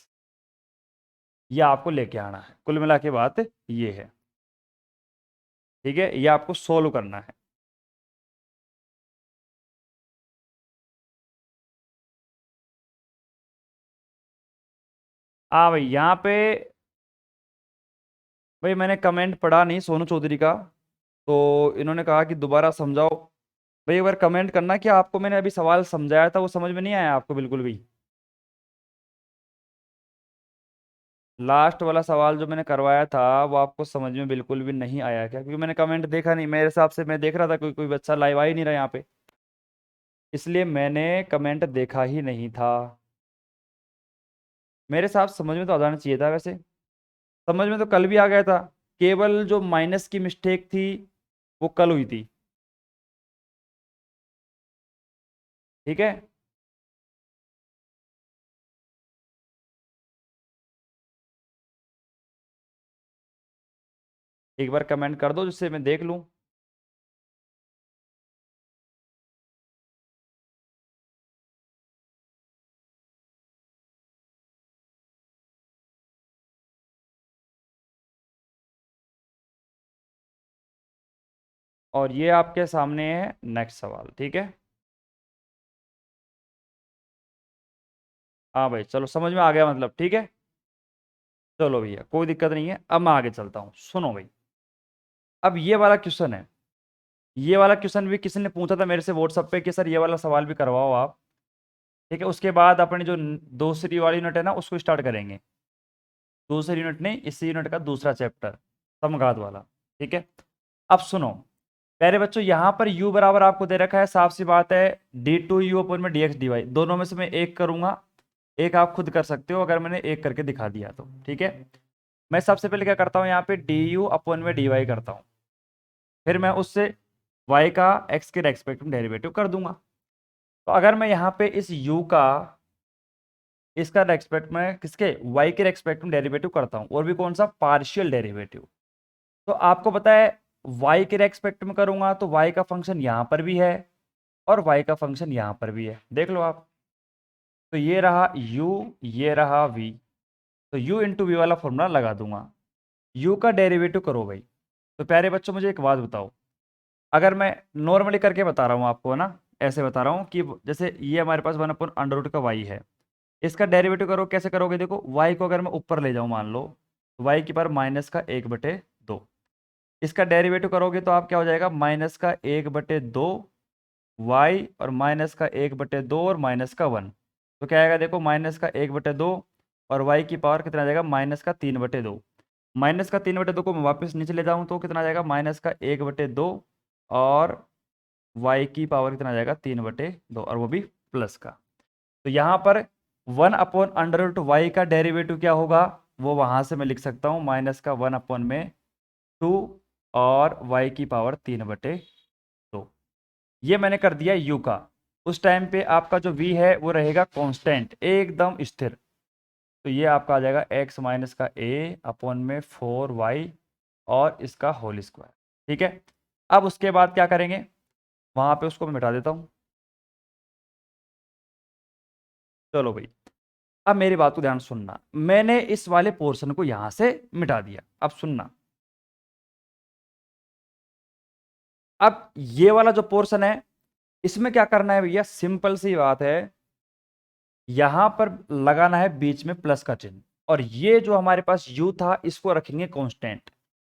ये आपको लेके आना है। कुल मिला के बात ये है। ठीक है, ये आपको सोल्व करना है। हाँ भाई, यहाँ पे भाई मैंने कमेंट पढ़ा नहीं सोनू चौधरी का, तो इन्होंने कहा कि दोबारा समझाओ। भाई एक बार कमेंट करना कि आपको मैंने अभी सवाल समझाया था वो समझ में नहीं आया आपको बिल्कुल भी। लास्ट वाला सवाल जो मैंने करवाया था वो आपको समझ में बिल्कुल भी नहीं आया क्या? क्योंकि मैंने कमेंट देखा नहीं, मेरे हिसाब से मैं देख रहा था कोई कोई बच्चा लाइव आ ही नहीं रहा यहाँ पे, इसलिए मैंने कमेंट देखा ही नहीं था। मेरे हिसाब से समझ में तो आ जाना चाहिए था वैसे, समझ में तो कल भी आ गया था, केवल जो माइनस की मिस्टेक थी वो कल हुई थी। ठीक है, एक बार कमेंट कर दो जिससे मैं देख लूँ। और ये आपके सामने है नेक्स्ट सवाल। ठीक है, हाँ भाई चलो समझ में आ गया मतलब। ठीक है, चलो भैया कोई दिक्कत नहीं है, अब मैं आगे चलता हूँ। सुनो भाई, अब ये वाला क्वेश्चन है, ये वाला क्वेश्चन भी किसी ने पूछा था मेरे से व्हाट्सएप पे कि सर ये वाला सवाल भी करवाओ आप। ठीक है, उसके बाद अपनी जो दूसरी वाली यूनिट है ना उसको स्टार्ट करेंगे। दूसरी यूनिट नहीं, इसी यूनिट का दूसरा चैप्टर, समघात वाला। ठीक है, अब सुनो प्यारे बच्चों, यहाँ पर u बराबर आपको दे रखा है, साफ सी बात है डी टू यू अपन में डी एक्स डी वाई, दोनों में से मैं एक करूंगा, एक आप खुद कर सकते हो अगर मैंने एक करके दिखा दिया तो। ठीक है, मैं सबसे पहले क्या करता हूँ, यहाँ पे डी यू अपन में डी वाई करता हूँ, फिर मैं उससे y का x के रेस्पेक्ट में डेरिवेटिव कर दूंगा। तो अगर मैं यहाँ पे इस u का इसका रेस्पेक्ट में किसके y के रेस्पेक्ट में डेरिवेटिव करता हूँ, और भी कौन सा, पार्शियल डेरिवेटिव। तो आपको पता है y के रेस्पेक्ट में करूंगा तो y का फंक्शन यहाँ पर भी है और y का फंक्शन यहाँ पर भी है, देख लो आप। तो ये रहा u, ये रहा v, तो u इंटू वी वाला फॉर्मूला लगा दूंगा। u का डेरिवेटिव करो भाई। तो प्यारे बच्चों मुझे एक बात बताओ, अगर मैं नॉर्मली करके बता रहा हूँ आपको ना, ऐसे बता रहा हूँ कि जैसे ये हमारे पास 1/√, का y है, इसका डेरिवेटिव करो, कैसे करोगे, देखो y को अगर मैं ऊपर ले जाऊँ मान लो, तो y की पावर -1/2, इसका डेरिवेटिव करोगे तो आप क्या हो जाएगा, -1/2 y और -1/2 और -1, तो क्या आएगा देखो, -1/2 और y की पावर कितना आ जाएगा, -3/2, -3/2 को मैं वापस नीचे ले जाऊँ तो कितना आ जाएगा, -1/2 और y की पावर कितना आ जाएगा, 3/2, और वो भी प्लस का। तो यहाँ पर 1/√y का डेरिवेटिव क्या होगा, वो वहां से मैं लिख सकता हूँ -1/2 और y की पावर 3/2। ये मैंने कर दिया u का। उस टाइम पे आपका जो v है वो रहेगा कांस्टेंट, एकदम स्थिर। तो ये आपका आ जाएगा x माइनस का a अपॉन में 4y और इसका होल स्क्वायर। ठीक है, अब उसके बाद क्या करेंगे, वहां पे उसको मैं मिटा देता हूं। चलो भाई, अब मेरी बात को ध्यान से सुनना, मैंने इस वाले पोर्शन को यहां से मिटा दिया। अब सुनना, अब ये वाला जो पोर्शन है इसमें क्या करना है भैया, सिंपल सी बात है, यहां पर लगाना है बीच में प्लस का चिन्ह, और ये जो हमारे पास u था इसको रखेंगे कांस्टेंट,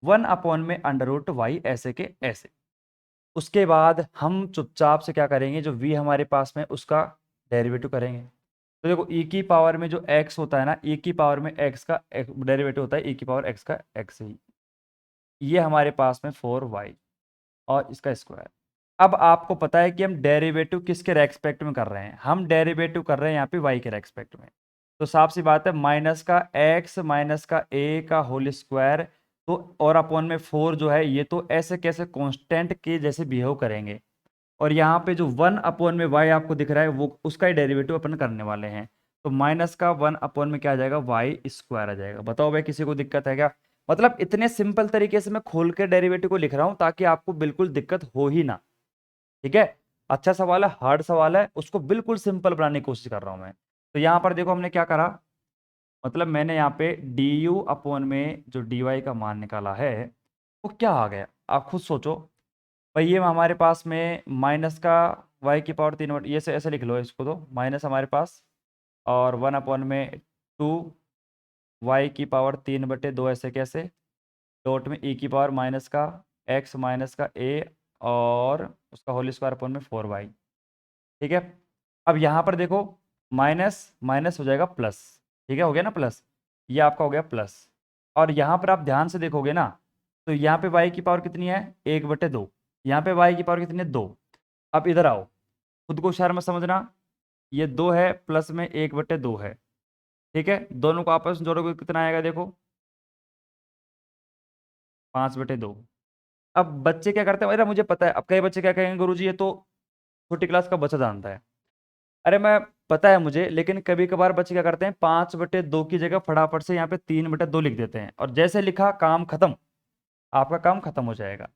1/√y ऐसे के ऐसे। उसके बाद हम चुपचाप से क्या करेंगे, जो v हमारे पास में उसका डेरिवेटिव करेंगे। तो देखो e की पावर में जो x होता है ना, e की पावर में x का डेरिवेटिव होता है e की पावर x का x ही, ये हमारे पास में 4y और इसका स्क्वायर। अब आपको पता है कि हम डेरिवेटिव किसके रेस्पेक्ट में कर रहे हैं, हम डेरिवेटिव कर रहे हैं यहाँ पे y के रेस्पेक्ट में। तो साफ सी बात है, माइनस का x माइनस का a का होल स्क्वायर, तो और अपॉन में 4 जो है, ये तो ऐसे कैसे कांस्टेंट के जैसे बिहेव करेंगे। और यहाँ पे जो 1/y आपको दिख रहा है वो उसका ही डेरिवेटिव अपन करने वाले हैं। तो माइनस का 1 में क्या आ जाएगा, वाई स्क्वायर आ जाएगा। बताओ भाई किसी को दिक्कत है क्या, मतलब इतने सिंपल तरीके से मैं खोल के डेरिवेटिव को लिख रहा हूं ताकि आपको बिल्कुल दिक्कत हो ही ना। ठीक है, अच्छा सवाल है, हार्ड सवाल है, उसको बिल्कुल सिंपल बनाने की कोशिश कर रहा हूं मैं। तो यहाँ पर देखो हमने क्या करा, मतलब मैंने यहाँ पे डी यू अपॉन में जो डी वाई का मान निकाला है वो क्या आ गया, आप खुद सोचो भाई। ये हमारे पास में माइनस का y की पावर 3, ये से ऐसे लिख लो इसको, तो माइनस हमारे पास और 1/2 y की पावर 3/2 ऐसे कैसे, डॉट में e की पावर माइनस का x माइनस का a और उसका होल स्क्वायर अपॉन में 4y। ठीक है, अब यहाँ पर देखो माइनस माइनस हो जाएगा प्लस। ठीक है, हो गया ना प्लस, ये आपका हो गया प्लस। और यहाँ पर आप ध्यान से देखोगे ना, तो यहाँ पे y की पावर कितनी है, 1/2, यहाँ पे y की पावर कितनी है, 2। अब इधर आओ, खुद को इशारे में समझना, ये 2 है प्लस में 1/2 है। ठीक है, दोनों को आपस में जोड़ोगे कितना आएगा देखो, 5/2। अब बच्चे क्या करते हैं, अरे मुझे पता है, अब कई बच्चे क्या कहेंगे, गुरुजी ये तो छोटी क्लास का बच्चा जानता है। अरे मैं पता है मुझे, लेकिन कभी कभार बच्चे क्या करते हैं, 5/2 की जगह फटाफट से यहाँ पे 3/2 लिख देते हैं, और जैसे लिखा काम खत्म, आपका काम खत्म हो जाएगा।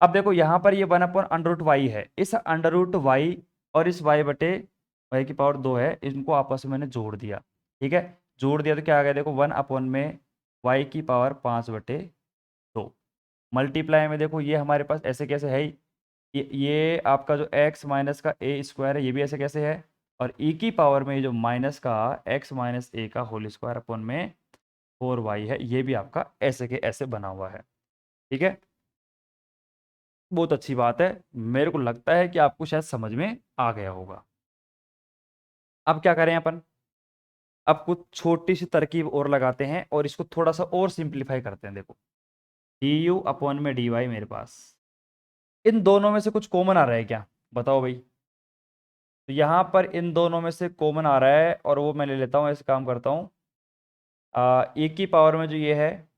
अब देखो यहाँ पर ये 1/√y है, इस √y और इस y की पावर 2 है, इनको आपस में मैंने जोड़ दिया। ठीक है, जोड़ दिया तो क्या आ गया देखो, 1 में y की पावर 5/2 मल्टीप्लाई में देखो ये हमारे पास ऐसे कैसे है, ये आपका जो x माइनस का ए स्क्वायर है ये भी ऐसे कैसे है, और e की पावर में जो माइनस का x माइनस ए का होल स्क्वायर अपॉन में 4y है, ये भी आपका ऐसे के ऐसे बना हुआ है। ठीक है, बहुत अच्छी बात है, मेरे को लगता है कि आपको शायद समझ में आ गया होगा। अब क्या करें अपन, अब कुछ छोटी सी तरकीब और लगाते हैं और इसको थोड़ा सा और सिंप्लीफाई करते हैं। देखो डी यू अपॉन में डी वाई मेरे पास, इन दोनों में से कुछ कॉमन आ रहा है क्या, बताओ भाई। तो यहाँ पर इन दोनों में से कॉमन आ रहा है और वो मैं ले लेता हूँ, ऐसे काम करता हूँ, ए की पावर में जो ये है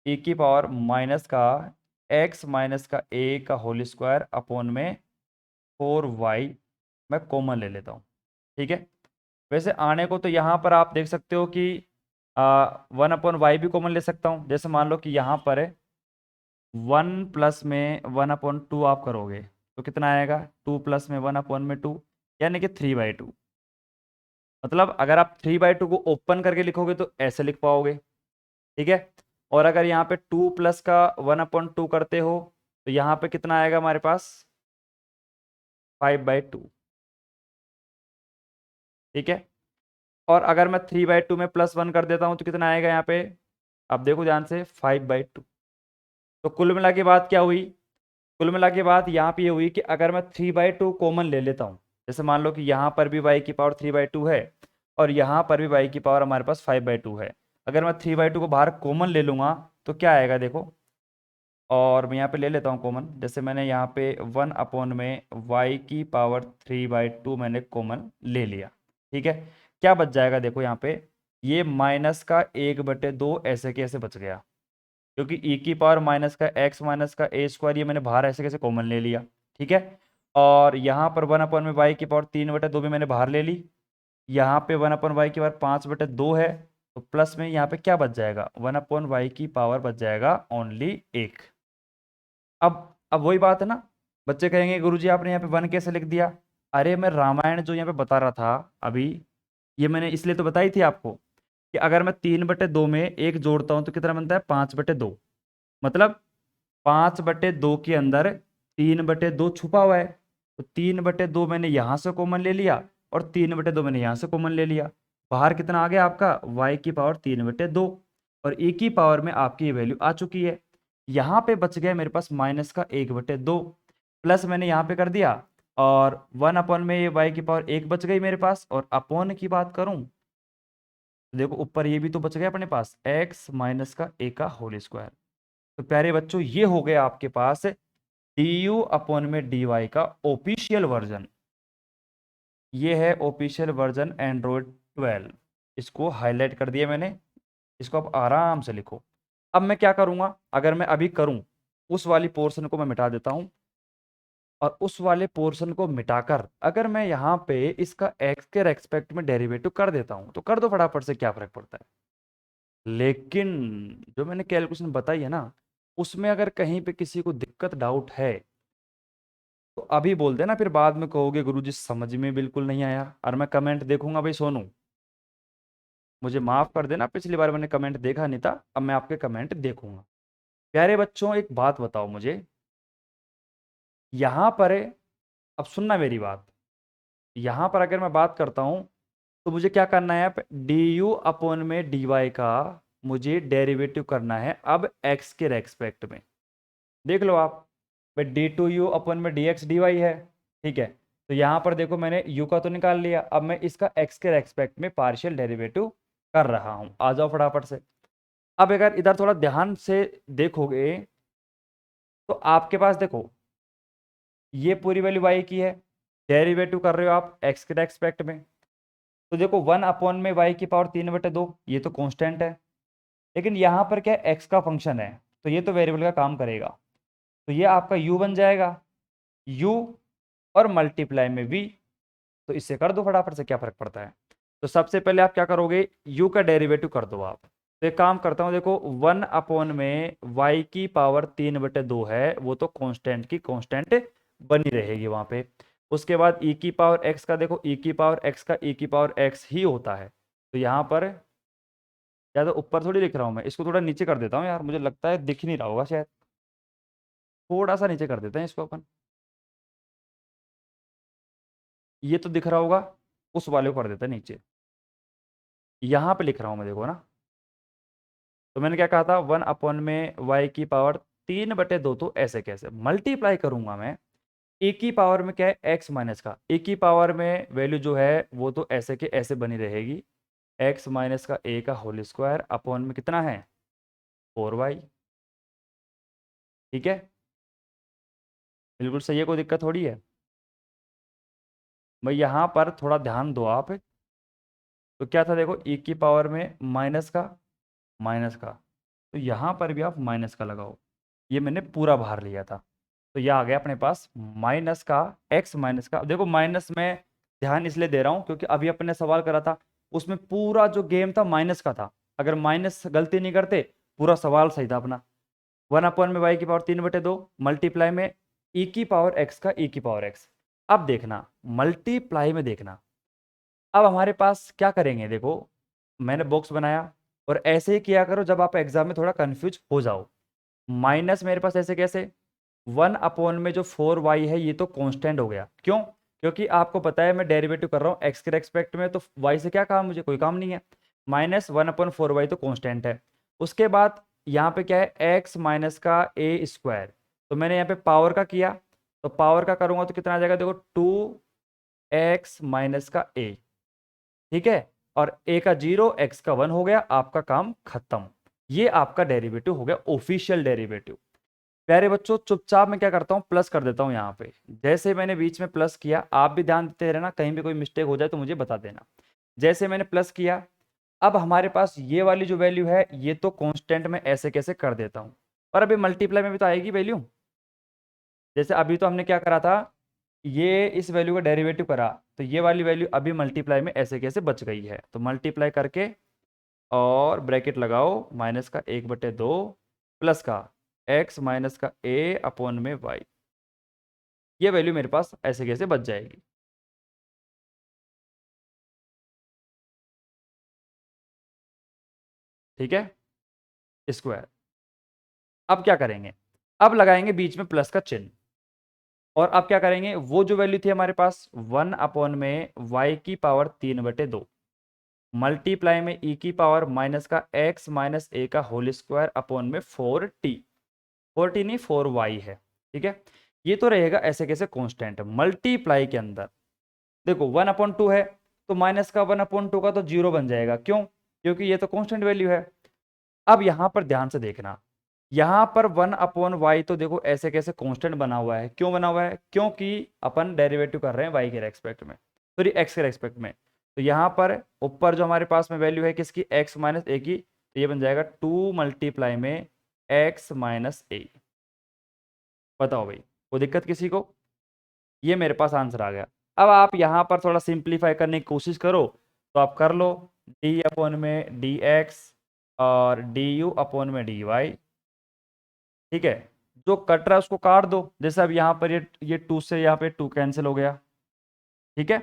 e की पावर माइनस का x माइनस का a का होल स्क्वायर अपॉन में 4y मैं कॉमन ले लेता हूँ। ठीक है, वैसे आने को तो यहाँ पर आप देख सकते हो कि 1/y भी कॉमन ले सकता हूँ। जैसे मान लो कि यहाँ पर 1 प्लस में 1/2 आप करोगे तो कितना आएगा, 2 प्लस में 1/2 यानी कि 3/2। मतलब अगर आप 3/2 को ओपन करके लिखोगे तो ऐसे लिख पाओगे। ठीक है, और अगर यहाँ पे 2 प्लस का 1/2 करते हो तो यहाँ पे कितना आएगा हमारे पास, 5/2। ठीक है, और अगर मैं 3/2 में +1 कर देता हूँ तो कितना आएगा यहाँ पे, अब देखो ध्यान से, 5/2। तो कुल मिला के बात क्या हुई, कुल मिला के बात यहाँ पे ये हुई कि अगर मैं 3/2 कॉमन ले लेता हूँ, जैसे मान लो कि यहाँ पर भी y की पावर 3/2 है और यहाँ पर भी y की पावर हमारे पास 5/2 है, अगर मैं 3/2 को बाहर कॉमन ले लूँगा तो क्या आएगा देखो, और मैं यहाँ पे ले लेता हूँ कॉमन, जैसे मैंने यहाँ पे 1 में y की पावर 3/2 मैंने कॉमन ले लिया। ठीक है, क्या बच जाएगा देखो यहाँ पे, ये माइनस का 1/2 ऐसे के ऐसे बच गया, क्योंकि e की पावर माइनस का x माइनस का a स्क्वायर ये मैंने बाहर ऐसे कैसे कॉमन ले लिया। ठीक है, और यहाँ पर 1 में y की पावर 3/2 भी मैंने बाहर ले ली, यहाँ पे 1/y की पावर 5/2 है, तो प्लस में यहाँ पे क्या बच जाएगा, 1/y की पावर बच जाएगा ओनली 1। अब वही बात है ना, बच्चे कहेंगे गुरुजी आपने यहाँ पे 1 कैसे लिख दिया, अरे मैं रामायण जो यहाँ पे बता रहा था अभी, ये मैंने इसलिए तो बताई थी आपको कि अगर मैं 3/2 में एक जोड़ता हूँ तो कितना बनता है, 5/2। मतलब 5/2 के अंदर 3/2 छुपा हुआ है, तो 3/2 मैंने यहाँ से कॉमन ले लिया और 3/2 मैंने यहाँ से कॉमन ले लिया, बाहर कितना आ गया आपका y की पावर 3/2 और e की पावर में आपकी ये वैल्यू आ चुकी है। यहाँ पे बच गया मेरे पास माइनस का 1/2, प्लस मैंने यहाँ पे कर दिया और 1 में ये y की पावर 1 बच गई मेरे पास, और अपॉन की बात करूं तो देखो ऊपर ये भी तो बच गया अपने पास x माइनस का a का होल स्क्वायर। तो प्यारे बच्चों ये हो गया आपके पास du अपॉन में dy का ऑफिशियल वर्जन, ये है ऑफिशियल वर्जन एंड्रॉयड 12, इसको हाईलाइट कर दिया मैंने, इसको आप आराम से लिखो। अब मैं क्या करूंगा, अगर मैं अभी करूं उस वाली पोर्शन को मैं मिटा देता हूं, और उस वाले पोर्शन को मिटाकर अगर मैं यहाँ पे इसका x के रेस्पेक्ट में डेरिवेटिव कर देता हूं तो कर दो फटाफट से, क्या फर्क पड़ता है। लेकिन जो मैंने कैलकुलेशन बताई है ना, उसमें अगर कहीं पे किसी को दिक्कत डाउट है तो अभी बोल देना, फिर बाद में कहोगे गुरुजी समझ में बिल्कुल नहीं आया, और मैं कमेंट देखूंगा भाई सोनू, मुझे माफ कर देना, पिछली बार मैंने कमेंट देखा नहीं था, अब मैं आपके कमेंट देखूंगा। प्यारे बच्चों एक बात बताओ मुझे, यहाँ पर अब सुनना मेरी बात, यहाँ पर अगर मैं बात करता हूँ तो मुझे क्या करना है, डी यू अपॉन में डी वाई का मुझे डेरिवेटिव करना है अब x के रेस्पेक्ट में। देख लो आप, भाई डी टू यू अपॉन में डी एक्स डी वाई है। ठीक है, तो यहाँ पर देखो मैंने u का तो निकाल लिया, अब मैं इसका x के रेस्पेक्ट में पार्शियल डेरिवेटिव कर रहा हूँ। आ जाओ फटाफट से, अब अगर इधर थोड़ा ध्यान से देखोगे तो आपके पास देखो ये पूरी वैल्यू y की है, डेरिवेटिव कर रहे हो आप x के रेस्पेक्ट में, तो देखो 1 में y की पावर 3/2 ये तो कांस्टेंट है, लेकिन यहाँ पर क्या x का फंक्शन है तो ये तो वेरिएबल का काम करेगा, तो ये आपका u बन जाएगा, u और मल्टीप्लाई में v, तो इससे कर दो फटाफट से, क्या फर्क पड़ता है। तो सबसे पहले आप क्या करोगे, u का डेरिवेटिव कर दो आप, तो एक काम करता हूँ, देखो 1 में y की पावर 3/2 है, वो तो कांस्टेंट की कांस्टेंट बनी रहेगी वहां पे। उसके बाद e की पावर x का देखो, e की पावर x का e की पावर x ही होता है, तो यहाँ पर ज़्यादा ऊपर थोड़ी लिख रहा हूँ मैं, इसको थोड़ा नीचे कर देता हूँ यार, मुझे लगता है दिख नहीं रहा होगा शायद, थोड़ा सा नीचे कर देते हैं इसको अपन। ये तो दिख रहा होगा, उस वाले को कर देते हैं नीचे। यहाँ पे लिख रहा हूँ मैं, देखो ना। तो मैंने क्या कहा था, 1/y की पावर 3/2, तो ऐसे कैसे मल्टीप्लाई करूंगा मैं। ए की पावर में क्या है, एक्स माइनस का, ए की पावर में वैल्यू जो है वो तो ऐसे के ऐसे बनी रहेगी, एक्स माइनस का ए का होल स्क्वायर अपॉन में कितना है 4y। ठीक है, बिल्कुल सही है, कोई दिक्कत थोड़ी है भाई। यहाँ पर थोड़ा ध्यान दो आप। तो क्या था देखो, ए की पावर में माइनस का, तो यहाँ पर भी आप माइनस का लगाओ, ये मैंने पूरा बाहर लिया था। तो यह आ गया अपने पास माइनस का एक्स माइनस का। देखो माइनस में ध्यान इसलिए दे रहा हूँ क्योंकि अभी अपने सवाल करा था, उसमें पूरा जो गेम था माइनस का था। अगर माइनस गलती नहीं करते, पूरा सवाल सही था अपना। 1/y की पावर 3/2 मल्टीप्लाई में ई की पावर एक्स का ई की पावर एक्स। अब देखना मल्टीप्लाई में देखना, अब हमारे पास क्या करेंगे, देखो मैंने बॉक्स बनाया, और ऐसे ही किया करो जब आप एग्जाम में थोड़ा कंफ्यूज हो जाओ। माइनस मेरे पास ऐसे कैसे, 1 में जो 4y है ये तो कांस्टेंट हो गया, क्यों, क्योंकि आपको पता है मैं डेरिवेटिव कर रहा हूँ एक्स के रेस्पेक्ट में, तो y से क्या काम, मुझे कोई काम नहीं है। -1/4y तो कांस्टेंट है। उसके बाद यहाँ पे क्या है, x माइनस का ए स्क्वायर, तो मैंने यहाँ पे पावर का किया, तो पावर का करूंगा तो कितना आ जाएगा, देखो 2x माइनस का ए। ठीक है, और a का 0 x का 1 हो गया, आपका काम खत्म। ये आपका डेरिवेटिव हो गया, ऑफिशियल डेरिवेटिव। प्यारे बच्चों चुपचाप मैं क्या करता हूँ, प्लस कर देता हूँ यहाँ पे। जैसे मैंने बीच में प्लस किया, आप भी ध्यान देते रहना, कहीं भी कोई मिस्टेक हो जाए तो मुझे बता देना। जैसे मैंने प्लस किया, अब हमारे पास ये वाली जो वैल्यू है ये तो कांस्टेंट में ऐसे कैसे कर देता हूँ, पर अभी मल्टीप्लाई में भी तो आएगी वैल्यू। जैसे अभी तो हमने क्या करा था, ये इस वैल्यू का डेरिवेटिव करा, तो ये वाली वैल्यू अभी मल्टीप्लाई में ऐसे कैसे बच गई है, तो मल्टीप्लाई करके और ब्रैकेट लगाओ, -1/2 प्लस का x माइनस का a अपॉन में y, ये वैल्यू मेरे पास ऐसे कैसे बच जाएगी। ठीक है, स्क्वायर। अब क्या करेंगे, अब लगाएंगे बीच में प्लस का चिन्ह, और अब क्या करेंगे, वो जो वैल्यू थी हमारे पास 1/y की पावर 3/2 मल्टीप्लाई में e की पावर माइनस का x माइनस a का होल स्क्वायर अपॉन में 4t, 4t नहीं 4y है। ठीक है, ये तो रहेगा ऐसे कैसे कांस्टेंट मल्टीप्लाई के अंदर। देखो 1/2 है, तो माइनस का 1/2 का तो 0 बन जाएगा, क्यों, क्योंकि ये तो कांस्टेंट वैल्यू है। अब यहां पर ध्यान से देखना, यहां पर 1/y तो देखो ऐसे कैसे कांस्टेंट बना हुआ है, क्यों बना हुआ है, क्योंकि अपन डेरिवेटिव कर रहे हैं y के रेस्पेक्ट में, सॉरी x के रेस्पेक्ट में। तो यहां पर ऊपर जो हमारे पास में वैल्यू है किसकी, x माइनस ए की, तो ये बन जाएगा 2 मल्टीप्लाई में x माइनस ए। बताओ भाई, कोई दिक्कत किसी को, ये मेरे पास आंसर आ गया। अब आप यहाँ पर थोड़ा सिंप्लीफाई करने की कोशिश करो, तो आप कर लो, डी अपॉन में डी एक्स और डी यू अपॉन में डी वाई। ठीक है, जो कट रहा है उसको काट दो, जैसे अब यहाँ पर ये 2 से यहाँ पे 2 कैंसिल हो गया। ठीक है,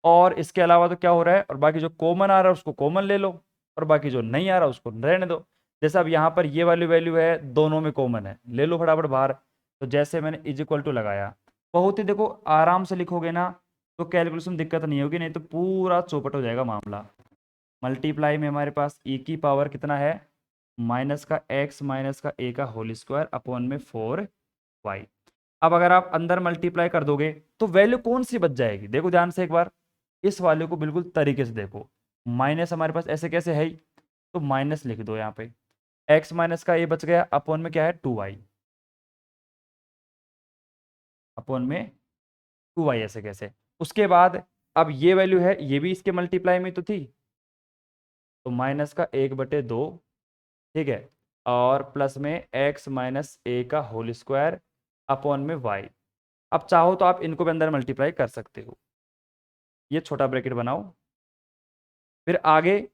और इसके अलावा तो क्या हो रहा है, और बाकी जो कॉमन आ रहा है उसको कॉमन ले लो, और बाकी जो नहीं आ रहा उसको रहने दो। जैसे अब यहाँ पर ये वाली वैल्यू है, दोनों में कॉमन है, ले लो फटाफट बाहर। तो जैसे मैंने इज इक्वल टू लगाया, बहुत ही देखो आराम से लिखोगे ना, तो कैलकुलेशन दिक्कत नहीं होगी, नहीं तो पूरा चौपट हो जाएगा मामला। मल्टीप्लाई में हमारे पास e की पावर कितना है, माइनस का x माइनस का a का होल स्क्वायर अपॉन में 4y। अब अगर आप अंदर मल्टीप्लाई कर दोगे तो वैल्यू कौन सी बच जाएगी, देखो ध्यान से एक बार, इस वाले को बिल्कुल तरीके से देखो। माइनस हमारे पास ऐसे कैसे है ही, तो माइनस लिख दो यहाँ पे, x माइनस का a बच गया अपॉन में क्या है 2y, अपॉन में 2y ऐसे कैसे। उसके बाद अब ये वैल्यू है, ये भी इसके मल्टीप्लाई में तो थी, तो -1/2। ठीक है, और प्लस में x माइनस ए का होल स्क्वायर अपॉन में y। अब चाहो तो आप इनको भी अंदर मल्टीप्लाई कर सकते हो, ये छोटा ब्रैकेट बनाओ, फिर आगे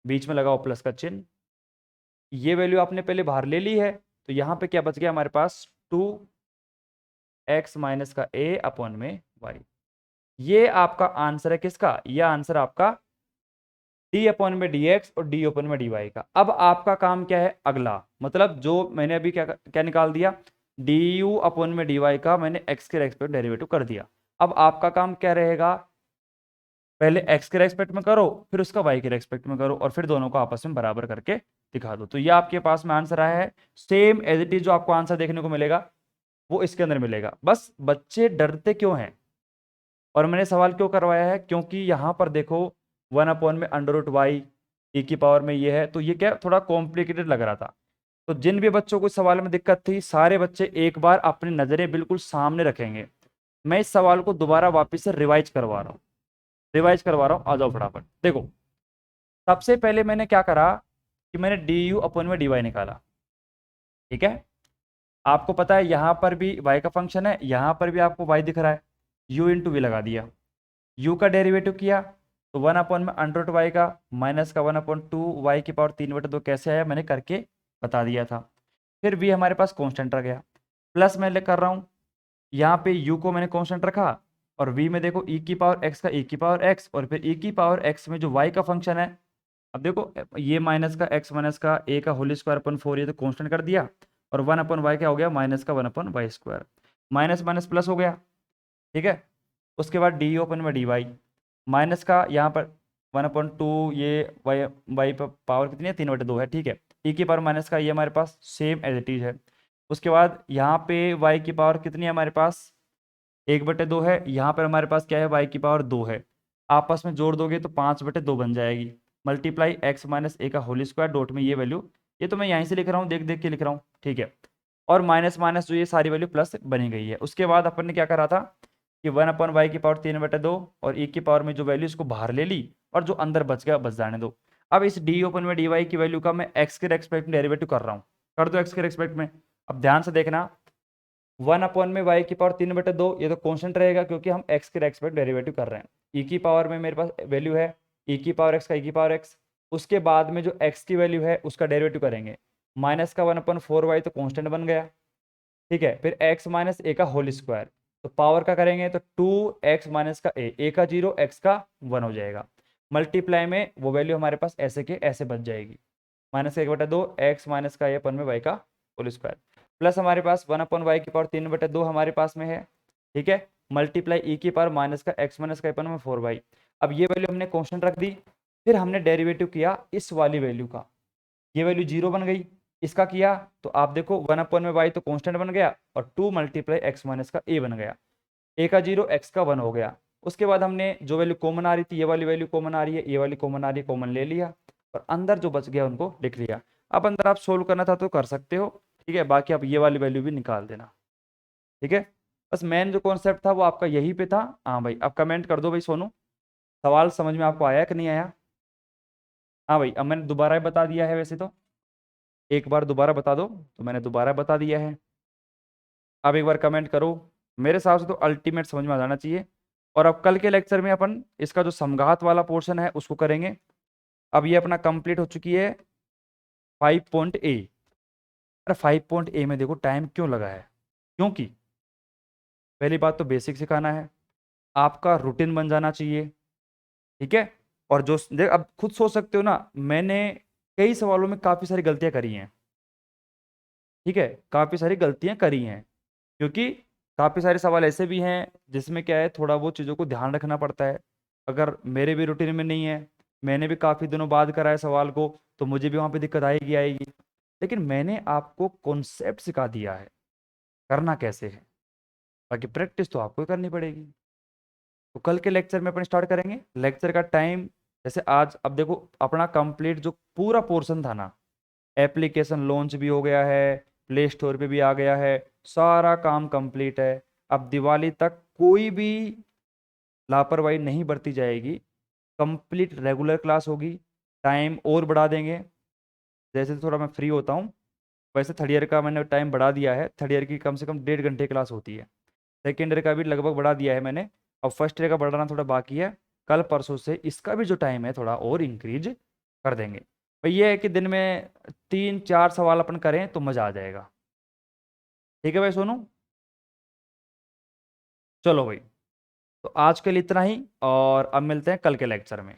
बीच में लगाओ प्लस का चिन्ह। ये वैल्यू आपने पहले बाहर ले ली है, तो यहाँ पे क्या बच गया हमारे पास 2x माइनस का a अपॉन में y। ये आपका आंसर है किसका, यह आंसर आपका डी अपन में डी एक्स और डी अपन में डी वाई का। अब आपका काम क्या है अगला, मतलब जो मैंने अभी क्या क्या निकाल दिया, डी यू अपन में डी वाई का मैंने एक्स के रेस्पेक्ट डेरिवेटिव कर दिया। अब आपका काम क्या रहेगा, पहले एक्स के रेस्पेक्ट में करो, फिर उसका वाई के रेस्पेक्ट में करो, और फिर दोनों को आपस में बराबर करके दिखा दो। तो ये आपके पास में आंसर आया है। सेम एज इट इज जो आपको आंसर देखने को मिलेगा वो इसके अंदर मिलेगा। बस बच्चे डरते क्यों हैं और मैंने सवाल क्यों करवाया है, क्योंकि यहां पर देखो 1 में अंडर रूट वाई ई की पावर में ये है, तो ये क्या थोड़ा कॉम्प्लिकेटेड लग रहा था। तो जिन भी बच्चों को सवाल में दिक्कत थी, सारे बच्चे एक बार अपनी नजरें बिल्कुल सामने रखेंगे। मैं इस सवाल को दोबारा वापस से रिवाइज करवा रहा हूँ, आ जाओ फटाफट देखो। सबसे पहले मैंने क्या करा कि मैंने डी यू अपन में डी वाई निकाला, ठीक है। आपको पता है यहां पर भी y का फंक्शन है, यहां पर भी आपको y दिख रहा है, u इंटू वी लगा दिया, u का डेरिवेटिव किया तो 1 में अंडर रूट वाई का माइनस का 1/2 y की पावर 3/2 कैसे आया मैंने करके बता दिया था। फिर v हमारे पास कांस्टेंट रह गया, प्लस मैं कर रहा हूँ यहाँ पे u को मैंने कांस्टेंट रखा, और v में देखो e की पावर x का e की पावर x, और फिर e की पावर x में जो y का फंक्शन है, अब देखो ये माइनस का x माइनस का a का होल स्क्वायर अपन 4 ये तो कांस्टेंट कर दिया, और 1/y क्या हो गया माइनस का 1/y square, minus minus plus हो गया, ठीक है। उसके बाद डी ओपन में डी वाई माइनस का यहाँ पर 1/2 ये वाई पर पावर कितनी है 3/2 है, ठीक है। ई की पावर माइनस का ये हमारे पास सेम एज इट इज है। उसके बाद यहाँ पे वाई की पावर कितनी है हमारे पास 1/2 है, यहाँ पर हमारे पास क्या है वाई की पावर 2 है, आपस में जोड़ दोगे तो 5/2 बन जाएगी, मल्टीप्लाई एक्स माइनस ए का होल स्क्वायर डॉट में ये वैल्यू, ये तो मैं यहीं से लिख रहा हूँ देख देख के लिख रहा हूँ, ठीक है। और माइनस माइनस जो ये सारी वैल्यू प्लस बनी गई है। उसके बाद अपन ने क्या करा था कि 1/y की पावर 3/2 और e की पावर में जो वैल्यू इसको बाहर ले ली, और जो अंदर बच गया बच जाने दो। अब इस डी ओपन में डी वाई की वैल्यू का मैं एक्स के रेस्पेक्ट में डेरिवेटिव कर रहा हूँ, कर दो एक्स के रेस्पेक्ट में। अब ध्यान से देखना 1 में वाई की पावर 3/2 ये तो कॉन्स्टेंट रहेगा क्योंकि हम एक्स के रेस्पेक्ट डेरिवेटिव कर रहे हैं। ई की पावर में मेरे पास वैल्यू है ई की पावर एक्स का ई की पावर एक्स, उसके बाद में जो एक्स की वैल्यू है उसका डेरिवेटिव करेंगे, माइनस का 1/4y तो कॉन्स्टेंट बन गया, ठीक है। फिर x माइनस ए का होल स्क्वायर, तो पावर का करेंगे तो 2x माइनस का ए का 0 x का 1 हो जाएगा, मल्टीप्लाई में वो वैल्यू हमारे पास ऐसे के ऐसे बच जाएगी, माइनस 1/2 x माइनस का ए अपन में y का होल स्क्वायर, प्लस हमारे पास 1/y की पावर 3/2 हमारे पास में है, ठीक है। मल्टीप्लाई ई की पावर माइनस का x माइनस का अपन में 4y। अब ये वैल्यू हमने कांस्टेंट रख दी, फिर हमने डेरिवेटिव किया इस वाली वैल्यू का, ये वैल्यू 0 बन गई, इसका किया तो आप देखो 1 में y तो कांस्टेंट बन गया, और 2 मल्टीप्लाई एक्स माइनस का a बन गया, a का 0 x का 1 हो गया। उसके बाद हमने जो वैल्यू कॉमन आ रही थी ये वाली वैल्यू कॉमन आ रही है, ये वाली कॉमन आ रही है, कॉमन ले लिया और अंदर जो बच गया उनको लिख लिया। अब अंदर आप सोल्व करना था तो कर सकते हो, ठीक है, बाकी आप ये वाली वैल्यू भी निकाल देना, ठीक है। बस मेन जो कॉन्सेप्ट था वो आपका यहीं पे था। हाँ भाई अब कमेंट कर दो भाई सोनू, सवाल समझ में आपको आया कि नहीं आया। हाँ भाई अब मैंने दोबारा ही बता दिया है, वैसे तो एक बार दोबारा बता दो, तो मैंने दोबारा बता दिया है। अब एक बार कमेंट करो, मेरे हिसाब से तो अल्टीमेट समझ में आ जाना चाहिए। और अब कल के लेक्चर में अपन इसका जो समघात वाला पोर्शन है उसको करेंगे। अब ये अपना कंप्लीट हो चुकी है 5.a। अरे 5.a में देखो टाइम क्यों लगा है, क्योंकि पहली बात तो बेसिक सिखाना है, आपका रूटीन बन जाना चाहिए, ठीक है। और जो देख अब खुद सोच सकते हो ना, मैंने कई सवालों में काफ़ी सारी गलतियां करी हैं, ठीक है, काफ़ी सारी गलतियां करी हैं, क्योंकि काफ़ी सारे सवाल ऐसे भी हैं जिसमें क्या है थोड़ा वो चीज़ों को ध्यान रखना पड़ता है। अगर मेरे भी रूटीन में नहीं है, मैंने भी काफ़ी दिनों बाद करा है सवाल को, तो मुझे भी वहाँ पे दिक्कत आएगी आएगी, लेकिन मैंने आपको कॉन्सेप्ट सिखा दिया है करना कैसे है, बाकी प्रैक्टिस तो आपको ही करनी पड़ेगी। तो कल के लेक्चर में अपन स्टार्ट करेंगे। लेक्चर का टाइम जैसे आज, अब देखो अपना कंप्लीट जो पूरा पोर्शन था ना, एप्लीकेशन लॉन्च भी हो गया है, प्ले स्टोर पे भी आ गया है, सारा काम कंप्लीट है। अब दिवाली तक कोई भी लापरवाही नहीं बरती जाएगी, कंप्लीट रेगुलर क्लास होगी, टाइम और बढ़ा देंगे। जैसे थोड़ा मैं फ्री होता हूँ, वैसे थर्ड ईयर का मैंने टाइम बढ़ा दिया है, थर्ड ईयर की कम से कम 1.5 घंटे क्लास होती है, सेकेंड ईयर का भी लगभग बढ़ा दिया है मैंने, अब फर्स्ट ईयर का बढ़ाना थोड़ा बाकी है। कल परसों से इसका भी जो टाइम है थोड़ा और इंक्रीज कर देंगे। भाई ये है कि दिन में 3-4 सवाल अपन करें तो मज़ा आ जाएगा, ठीक है भाई सोनू। चलो भाई, तो आज के लिए इतना ही, और अब मिलते हैं कल के लेक्चर में।